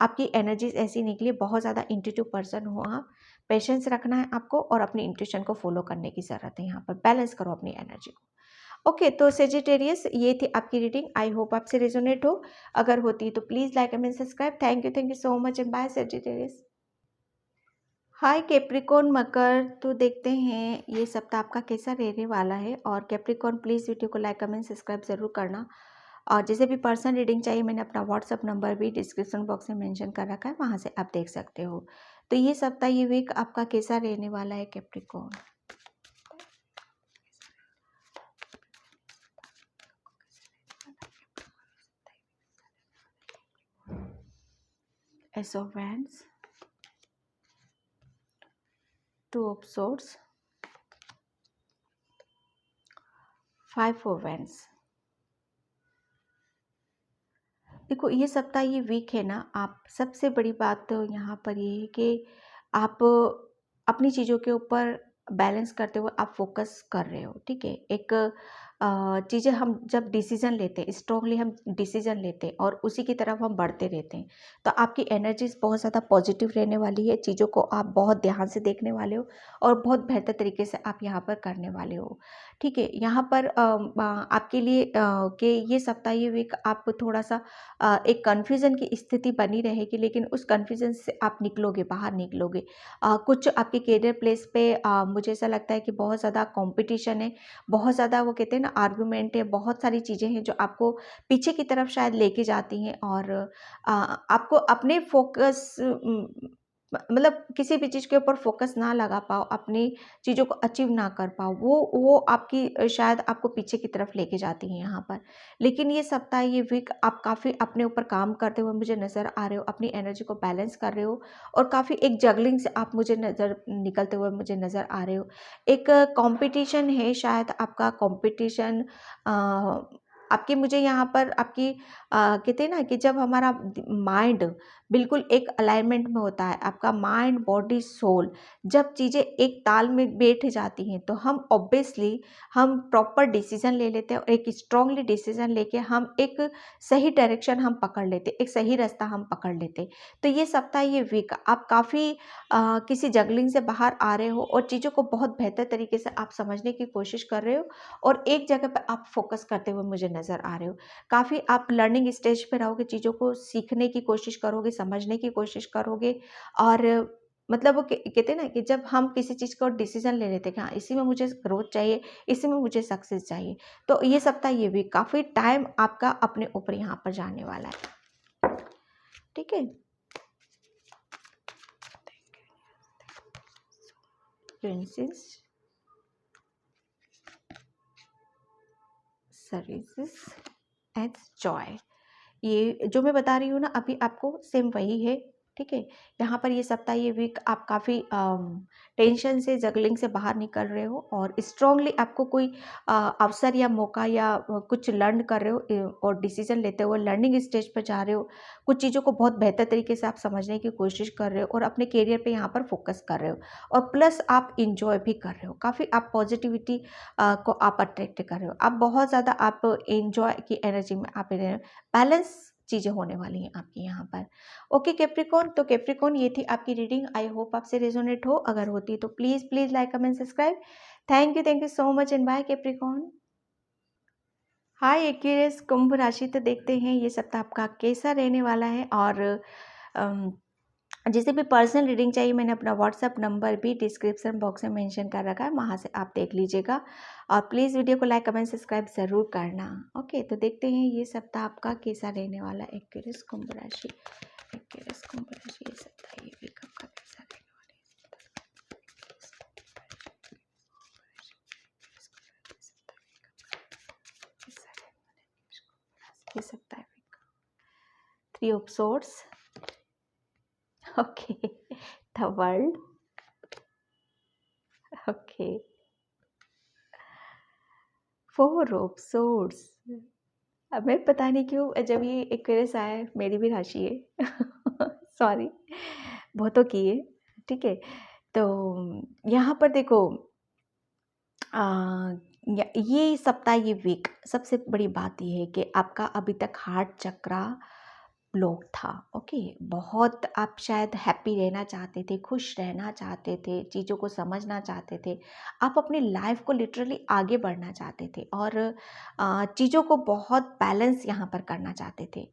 आपकी एनर्जीज ऐसी निकली, बहुत ज़्यादा इंट्यूटिव पर्सन हो आप, पेशेंस रखना है आपको और अपनी इंट्यूशन को फॉलो करने की ज़रूरत है, यहाँ पर बैलेंस करो अपनी एनर्जी को। ओके, तो सेजिटेरियस ये थी आपकी रीडिंग। आई होप आपसे रेजोनेट हो, अगर होती है तो please like and subscribe. Thank you so much and bye Sagittarius. Hi Capricorn मकर, तो देखते हैं ये सप्ताह आपका कैसा रहने वाला है। और कैप्रिकॉर्न प्लीज़ वीडियो को लाइक कमेंट सब्सक्राइब ज़रूर करना। और जैसे भी पर्सनल रीडिंग चाहिए, मैंने अपना व्हाट्सअप नंबर भी डिस्क्रिप्शन बॉक्स में मेंशन कर रखा है, वहाँ से आप देख सकते हो। तो ये सप्ताह, ये वीक आपका कैसा रहने वाला है Capricorn. S of wands, two of swords, five of wands. देखो ये सप्ताह, ये वीक है ना, आप सबसे बड़ी बात तो यहाँ पर ये है कि आप अपनी चीज़ों के ऊपर बैलेंस करते हुए आप फोकस कर रहे हो, ठीक है। एक चीज़ें हम जब डिसीजन लेते हैं, स्ट्रांगली हम डिसीजन लेते हैं और उसी की तरफ हम बढ़ते रहते हैं, तो आपकी एनर्जीज बहुत ज़्यादा पॉजिटिव रहने वाली है। चीज़ों को आप बहुत ध्यान से देखने वाले हो और बहुत बेहतर तरीके से आप यहाँ पर करने वाले हो, ठीक है। यहाँ पर आपके लिए कि ये सप्ताह, ये वीक आप थोड़ा सा एक कन्फ्यूज़न की स्थिति बनी रहेगी, लेकिन उस कन्फ्यूज़न से आप निकलोगे, बाहर निकलोगे। कुछ आपके करियर प्लेस पे मुझे ऐसा लगता है कि बहुत ज़्यादा कंपटीशन है, बहुत ज़्यादा वो कहते हैं ना आर्गुमेंट है, बहुत सारी चीज़ें हैं जो आपको पीछे की तरफ शायद लेके जाती हैं और आपको अपने फोकस मतलब किसी भी चीज़ के ऊपर फोकस ना लगा पाओ, अपनी चीज़ों को अचीव ना कर पाओ, वो आपकी शायद आपको पीछे की तरफ लेके जाती हैं यहाँ पर। लेकिन ये सप्ताह, ये वीक आप काफ़ी अपने ऊपर काम करते हुए मुझे नज़र आ रहे हो, अपनी एनर्जी को बैलेंस कर रहे हो और काफ़ी एक जगलिंग से आप मुझे निकलते हुए मुझे नज़र आ रहे हो। एक कंपटीशन है, शायद आपका कंपटीशन आपकी, मुझे यहाँ पर आपकी कहते हैं ना कि जब हमारा माइंड बिल्कुल एक अलाइनमेंट में होता है, आपका माइंड बॉडी सोल जब चीज़ें एक ताल में बैठ जाती हैं, तो हम ऑब्वियसली हम प्रॉपर डिसीजन ले लेते हैं और एक स्ट्रांगली डिसीजन लेके हम एक सही डायरेक्शन हम पकड़ लेते, एक सही रास्ता हम पकड़ लेते। तो ये सप्ताह, ये वीक आप काफ़ी किसी जगलिंग से बाहर आ रहे हो और चीज़ों को बहुत बेहतर तरीके से आप समझने की कोशिश कर रहे हो और एक जगह पर आप फोकस करते हुए मुझे नज़र आ रहे हो। काफ़ी आप लर्निंग स्टेज पे रहोगे, चीज़ों को सीखने की कोशिश करोगे, समझने की कोशिश करोगे और मतलब वो कहते हैं ना कि जब हम किसी चीज़ को डिसीजन ले लेते हैं कि हाँ इसी में मुझे ग्रोथ चाहिए, इसी में मुझे सक्सेस चाहिए, तो ये सप्ताह, ये भी काफ़ी टाइम आपका अपने ऊपर यहाँ पर जाने वाला है, ठीक है। प्रिंसेस, सर्विसेज एंड जॉय, ये जो मैं बता रही हूँ ना अभी आपको, सेम वही है। ठीक है। यहाँ पर ये सप्ताह, ये वीक आप काफ़ी टेंशन से, जगलिंग से बाहर निकल रहे हो और स्ट्रांगली आपको कोई अवसर या मौका या कुछ लर्न कर रहे हो और डिसीजन लेते हुए लर्निंग स्टेज पर जा रहे हो। कुछ चीज़ों को बहुत बेहतर तरीके से आप समझने की कोशिश कर रहे हो और अपने करियर पे यहाँ पर फोकस कर रहे हो और प्लस आप इंजॉय भी कर रहे हो। काफ़ी आप पॉजिटिविटी को आप अट्रैक्ट कर रहे हो। आप बहुत ज़्यादा आप इंजॉय की एनर्जी में आप बैलेंस चीज़ें होने वाली हैं आपकी यहाँ पर। ओके कैप्रिकॉर्न, तो कैप्रिकॉर्न ये थी आपकी रीडिंग। आई होप आपसे रेजोनेट हो। अगर होती तो please please like comment subscribe. Thank you so much and bye Capricorn. Hi Aquarius कुंभ राशि, तो देखते हैं ये सप्ताह आपका कैसा रहने वाला है। और अम, जिसे भी पर्सनल रीडिंग चाहिए, मैंने अपना व्हाट्सअप नंबर भी डिस्क्रिप्शन बॉक्स में मेंशन कर रखा है, वहाँ से आप देख लीजिएगा। और प्लीज़ वीडियो को लाइक कमेंट सब्सक्राइब ज़रूर करना। ओके, तो देखते हैं ये सप्ताह आपका कैसा रहने वाला है। एक्वेरियस कुंभ राशि, एक्वेरियस कुंभ राशि, ये सप्ताह, ये वीक आपका कैसा रहने वाला है। ये सप्ताह week, 3 of swords, okay, the world, okay, 4 of swords. अब मैं पता नहीं क्यों जब ये एक्वेरियस आया है, मेरी भी राशि है सॉरी, बहुतों की है, ठीक है। तो यहाँ पर देखो, ये सप्ताह, ये वीक, सबसे बड़ी बात ये है कि आपका अभी तक हार्ट चक्रा ब्लॉक था। ओके, बहुत आप शायद हैप्पी रहना चाहते थे, खुश रहना चाहते थे, चीज़ों को समझना चाहते थे, आप अपनी लाइफ को लिटरली आगे बढ़ना चाहते थे और चीज़ों को बहुत बैलेंस यहाँ पर करना चाहते थे।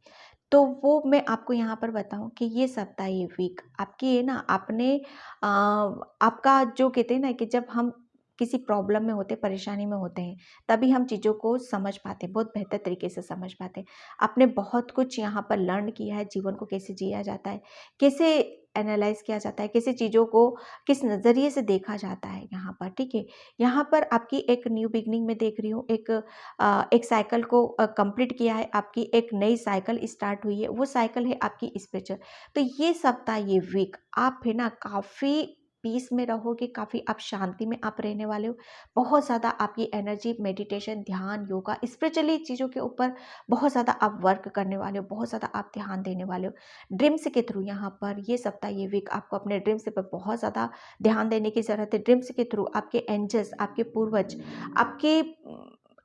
तो वो मैं आपको यहाँ पर बताऊँ कि ये सप्ताह, ये वीक आपकी है ना, आपने आपका जो कहते हैं ना कि जब हम किसी प्रॉब्लम में होते, परेशानी में होते हैं, तभी हम चीज़ों को समझ पाते हैं, बहुत बेहतर तरीके से समझ पाते हैं। आपने बहुत कुछ यहाँ पर लर्न किया है, जीवन को कैसे जिया जाता है, कैसे एनालाइज किया जाता है, कैसे चीज़ों को किस नज़रिए से देखा जाता है यहाँ पर, ठीक है। यहाँ पर आपकी एक न्यू बिगनिंग में देख रही हूँ, एक साइकिल को कंप्लीट किया है, आपकी एक नई साइकिल स्टार्ट हुई है, वो साइकिल है आपकी स्पिरिचुअल। तो ये सप्ताह, ये वीक आप है ना काफ़ी पीस में रहोगे, काफ़ी आप शांति में आप रहने वाले हो। बहुत ज़्यादा आपकी एनर्जी मेडिटेशन, ध्यान, योगा, स्पिरिचुअली चीज़ों के ऊपर बहुत ज़्यादा आप वर्क करने वाले हो, बहुत ज़्यादा आप ध्यान देने वाले हो ड्रीम्स के थ्रू। यहाँ पर ये सप्ताह, ये वीक आपको अपने ड्रीम्स पर बहुत ज़्यादा ध्यान देने की ज़रूरत है। ड्रीम्स के थ्रू आपके एंजल्स, आपके पूर्वज, आपके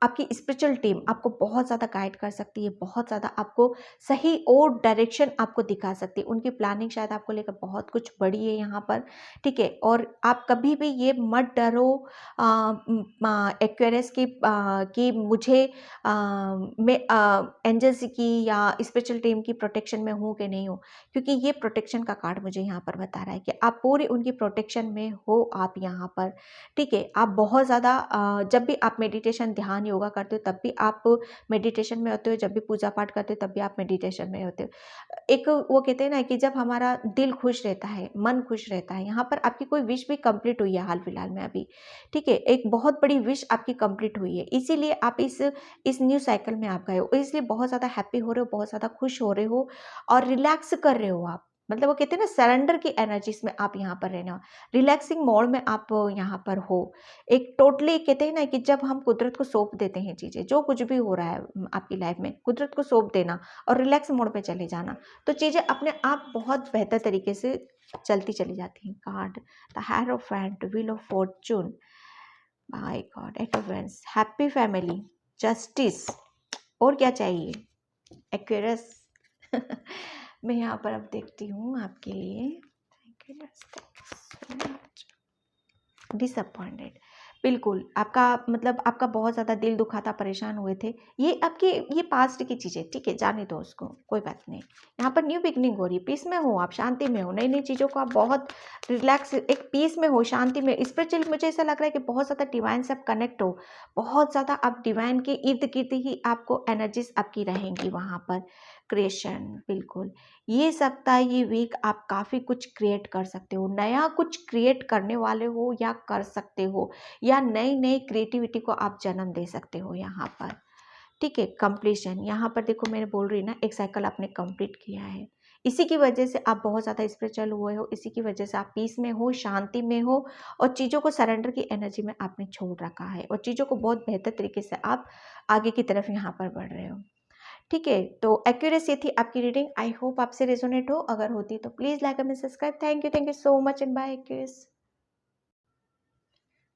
आपकी स्पिरिचुअल टीम आपको बहुत ज़्यादा गाइड कर सकती है, बहुत ज़्यादा आपको सही और डायरेक्शन आपको दिखा सकती है। उनकी प्लानिंग शायद आपको लेकर बहुत कुछ बड़ी है यहाँ पर, ठीक है। और आप कभी भी ये मत डरो एक्वेरियस की कि मुझे मैं एंजल्स की या स्पिरिचुअल टीम की प्रोटेक्शन में हूँ कि नहीं हूँ, क्योंकि ये प्रोटेक्शन का कार्ड मुझे यहाँ पर बता रहा है कि आप पूरी उनकी प्रोटेक्शन में हो आप यहाँ पर, ठीक है। आप बहुत ज़्यादा जब भी आप मेडिटेशन, ध्यान, योगा करते हो तब भी आप मेडिटेशन में होते हो, जब भी पूजा पाठ करते हो तब भी आप मेडिटेशन में होते हो। एक वो कहते हैं ना कि जब हमारा दिल खुश रहता है, मन खुश रहता है, यहाँ पर आपकी कोई विश भी कंप्लीट हुई है हाल फिलहाल में अभी, ठीक है। एक बहुत बड़ी विश आपकी कंप्लीट हुई है, इसीलिए आप इस न्यू साइकिल में आप गए हो, इसलिए बहुत ज़्यादा हैप्पी हो रहे हो, बहुत ज़्यादा खुश हो रहे हो और रिलैक्स कर रहे हो आप। मतलब वो कहते हैं ना सरेंडर की एनर्जीज में आप यहाँ पर रहना, रिलैक्सिंग मोड में आप यहाँ पर हो। एक टोटली कहते हैं ना कि जब हम कुदरत को सौंप देते हैं चीज़ें, जो कुछ भी हो रहा है आपकी लाइफ में, कुदरत को सौंप देना और रिलैक्स मोड पे चले जाना, तो चीज़ें अपने आप बहुत बेहतर तरीके से चलती चली जाती हैं। Card the hierophant, wheel of Fortune, my God, Aquarius, happy family, justice, और क्या चाहिए एक्वेरियस मैं यहाँ पर अब देखती हूँ आपके लिए। थैंक यू, डिसअपॉइंटेड, बिल्कुल आपका मतलब आपका बहुत ज़्यादा दिल दुखा था, परेशान हुए थे, ये आपके ये पास्ट की चीज़ें, ठीक है, जाने दो उसको, कोई बात नहीं। यहाँ पर न्यू बिगनिंग हो रही है, पीस में हो आप, शांति में हो, नई नई चीज़ों को आप बहुत रिलैक्स, एक पीस में हो, शांति में। स्पिरिचुअली मुझे ऐसा लग रहा है कि बहुत ज़्यादा डिवाइन से आप कनेक्ट हो, बहुत ज़्यादा आप डिवाइन के इर्द गिर्द ही आपको एनर्जीज आपकी रहेंगी वहाँ पर। क्रिएशन, बिल्कुल ये सप्ताह, ये वीक आप काफ़ी कुछ क्रिएट कर सकते हो, नया कुछ क्रिएट करने वाले हो या कर सकते हो, या नई नई क्रिएटिविटी को आप जन्म दे सकते हो यहाँ पर, ठीक है, कंप्लीशन, यहाँ पर देखो मैंने बोल रही ना, एक साइकिल आपने कंप्लीट किया है। इसी की वजह से आप बहुत ज़्यादा स्पिरिचुअल हुए हो, इसी की वजह से आप पीस में हो, शांति में हो, और चीज़ों को सरेंडर की एनर्जी में आपने छोड़ रखा है और चीज़ों को बहुत बेहतर तरीके से आप आगे की तरफ यहाँ पर बढ़ रहे हो। ठीक है, तो एक्यूरेसी थी आपकी रीडिंग। आई होप आपसे रेजोनेट हो, अगर होती तो please like and subscribe. Thank you so much and bye Aquarius.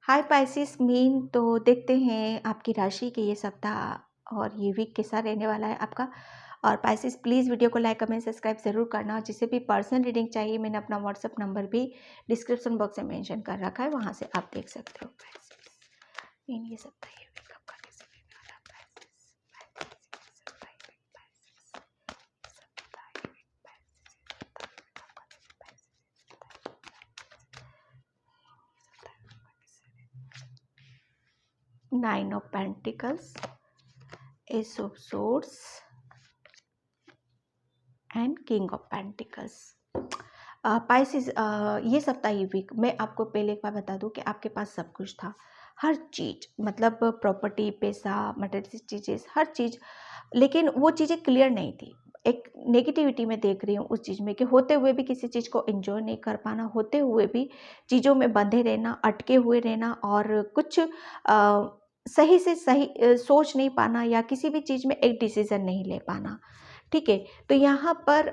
Hi Pisces मीन, तो देखते हैं आपकी राशि के ये सप्ताह और ये वीक कैसा रहने वाला है आपका। और पाइसिस प्लीज़ वीडियो को लाइक कमेंट सब्सक्राइब ज़रूर करना, और जिसे भी पर्सनल रीडिंग चाहिए मैंने अपना व्हाट्सअप नंबर भी डिस्क्रिप्शन बॉक्स में मेंशन कर रखा है, वहाँ से आप देख सकते हो। पाइसिस मीन ये सप्ताह ये वीक आपका कैसे रहने वाला है। Nine of pentacles, S of swords and king of pentacles. Pisces ये सप्ताह ये वीक मैं आपको पहले एक बार बता दूं कि आपके पास सब कुछ था, हर चीज़, मतलब प्रॉपर्टी, पैसा, मटेरियल चीज़ें, हर चीज़, लेकिन वो चीज़ें क्लियर नहीं थी। एक नेगेटिविटी में देख रही हूँ उस चीज़ में कि होते हुए भी किसी चीज़ को एंजॉय नहीं कर पाना, होते हुए भी चीज़ों में बंधे रहना, अटके हुए रहना, और कुछ सही से सही सोच नहीं पाना, या किसी भी चीज़ में एक डिसीज़न नहीं ले पाना। ठीक है, तो यहाँ पर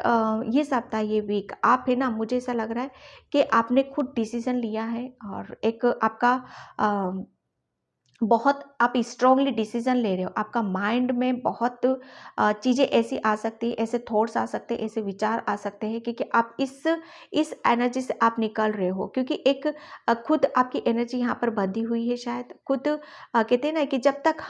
ये सप्ताह ये वीक आप है ना, मुझे ऐसा लग रहा है कि आपने खुद डिसीज़न लिया है, और एक आपका बहुत आप स्ट्रांगली डिसीजन ले रहे हो। आपका माइंड में बहुत चीज़ें ऐसी आ सकती है, ऐसे थॉट्स आ सकते हैं, ऐसे विचार आ सकते हैं, क्योंकि आप इस एनर्जी से आप निकल रहे हो, क्योंकि एक खुद आपकी एनर्जी यहाँ पर बंधी हुई है शायद। खुद कहते हैं ना कि जब तक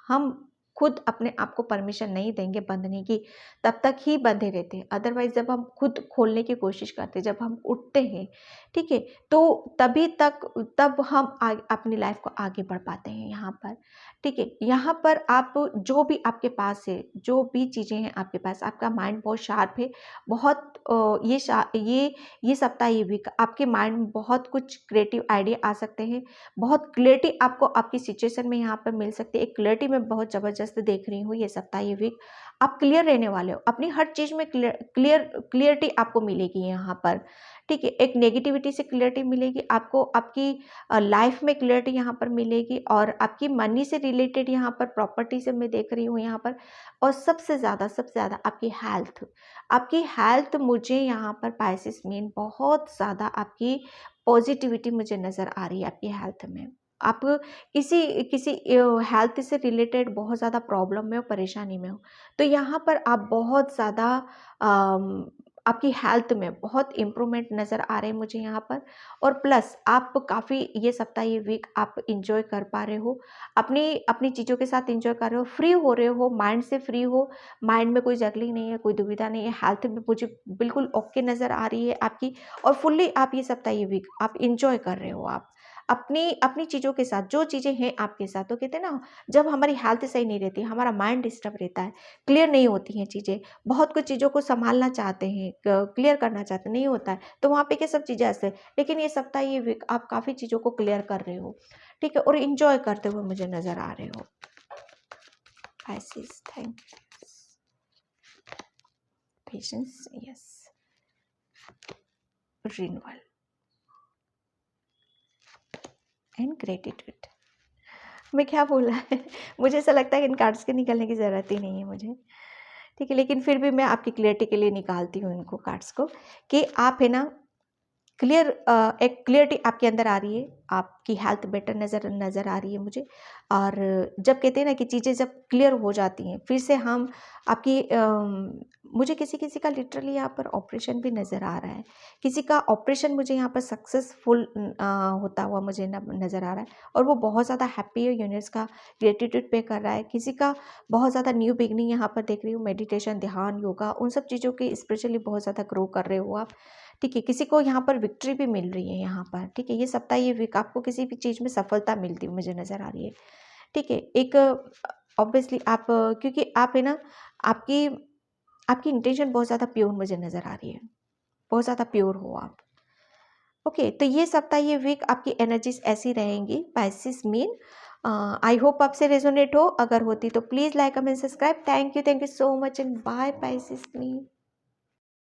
हम खुद अपने आप को परमिशन नहीं देंगे बंधने की, तब तक ही बंधे रहते हैं। अदरवाइज जब हम खुद खोलने की कोशिश करते हैं, जब हम उठते हैं, ठीक है, तो तब हम अपनी लाइफ को आगे बढ़ पाते हैं यहाँ पर। ठीक है, यहाँ पर आप जो भी आपके पास है, जो भी चीज़ें हैं आपके पास, आपका माइंड बहुत शार्प है। बहुत ये सप्ताह ये वीक आपके माइंड में बहुत कुछ क्रिएटिव आइडिया आ सकते हैं। बहुत क्लियरिटी आपको आपकी सिचुएशन में यहाँ पर मिल सकती है। एक क्लियरिटी मैं बहुत ज़बरदस्त देख रही हूँ ये सप्ताह ये वीक। आप क्लियर रहने वाले हो, अपनी हर चीज़ में क्लियरिटी आपको मिलेगी यहाँ पर। ठीक है, एक नेगेटिविटी से क्लियरिटी मिलेगी आपको, आपकी लाइफ में क्लियरिटी यहाँ पर मिलेगी, और आपकी मनी से रिलेटेड यहाँ पर, प्रॉपर्टी से मैं देख रही हूँ यहाँ पर, और सबसे ज़्यादा आपकी हेल्थ मुझे यहाँ पर पाइसिस मीन बहुत ज़्यादा आपकी पॉजिटिविटी मुझे नज़र आ रही है आपकी हेल्थ में। आप किसी किसी हेल्थ से रिलेटेड बहुत ज़्यादा प्रॉब्लम में हो, परेशानी में हो, तो यहाँ पर आप बहुत ज़्यादा आपकी हेल्थ में बहुत इम्प्रूवमेंट नज़र आ रहे हैं मुझे यहाँ पर। और प्लस आप काफ़ी ये सप्ताह ये वीक आप इंजॉय कर पा रहे हो, अपनी अपनी चीज़ों के साथ इंजॉय कर रहे हो, फ्री हो रहे हो, माइंड से फ्री हो, माइंड में कोई जगलिंग नहीं है, कोई दुविधा नहीं है, हेल्थ में मुझे बिल्कुल ओके नज़र आ रही है आपकी। और फुल्ली आप ये सप्ताह ये वीक आप इंजॉय कर रहे हो, आप अपनी अपनी चीज़ों के साथ, जो चीज़ें हैं आपके साथ। तो कहते हैं ना, जब हमारी हेल्थ सही नहीं रहती, हमारा माइंड डिस्टर्ब रहता है, क्लियर नहीं होती हैं चीज़ें, बहुत कुछ चीज़ों को संभालना चाहते हैं, क्लियर करना चाहते हैं, नहीं होता है, तो वहाँ पे क्या सब चीज़ें ऐसे। लेकिन ये सप्ताह ये वीक आप काफ़ी चीज़ों को क्लियर कर रहे हो, ठीक है, और इंजॉय करते हुए मुझे नज़र आ रहे हो। Thank you, patience, yes, renewal and gratitude. मैं क्या बोला है मुझे ऐसा लगता है कि इन कार्ड्स के निकलने की ज़रूरत ही नहीं है मुझे, ठीक है, लेकिन फिर भी मैं आपकी क्लियरिटी के लिए निकालती हूँ इनको कार्ड्स को, कि आप है ना एक क्लियरिटी आपके अंदर आ रही है, आपकी हेल्थ बेटर नज़र आ रही है मुझे। और जब कहते हैं ना कि चीज़ें जब क्लियर हो जाती हैं, फिर से हम आपकी मुझे किसी किसी का लिटरली यहाँ पर ऑपरेशन भी नज़र आ रहा है, किसी का ऑपरेशन मुझे यहाँ पर सक्सेसफुल होता हुआ मुझे नज़र आ रहा है, और वो बहुत ज़्यादा हैप्पी है, यूनिवर्स का ग्रेटिट्यूड पे कर रहा है। किसी का बहुत ज़्यादा न्यू बिगनिंग यहाँ पर देख रही हूँ, मेडिटेशन, ध्यान, योगा, उन सब चीज़ों की स्पिरिचुअली बहुत ज़्यादा ग्रो कर रहे हो आप, ठीक है। किसी को यहाँ पर विक्ट्री भी मिल रही है यहाँ पर, ठीक है, ये सप्ताह ये वीक आपको किसी भी चीज़ में सफलता मिलती हुई मुझे नज़र आ रही है, ठीक है। एक ऑब्वियसली आप क्योंकि आप है ना, आपकी आपकी इंटेंशन बहुत ज़्यादा प्योर मुझे नज़र आ रही है, बहुत ज़्यादा प्योर हो आप, ओके। तो ये सप्ताह ये वीक आपकी एनर्जीज ऐसी रहेंगी पाइसिस मीन। आई होप आपसे रेजोनेट हो, अगर होती तो please like comment subscribe. Thank you so much and bye Pisces me.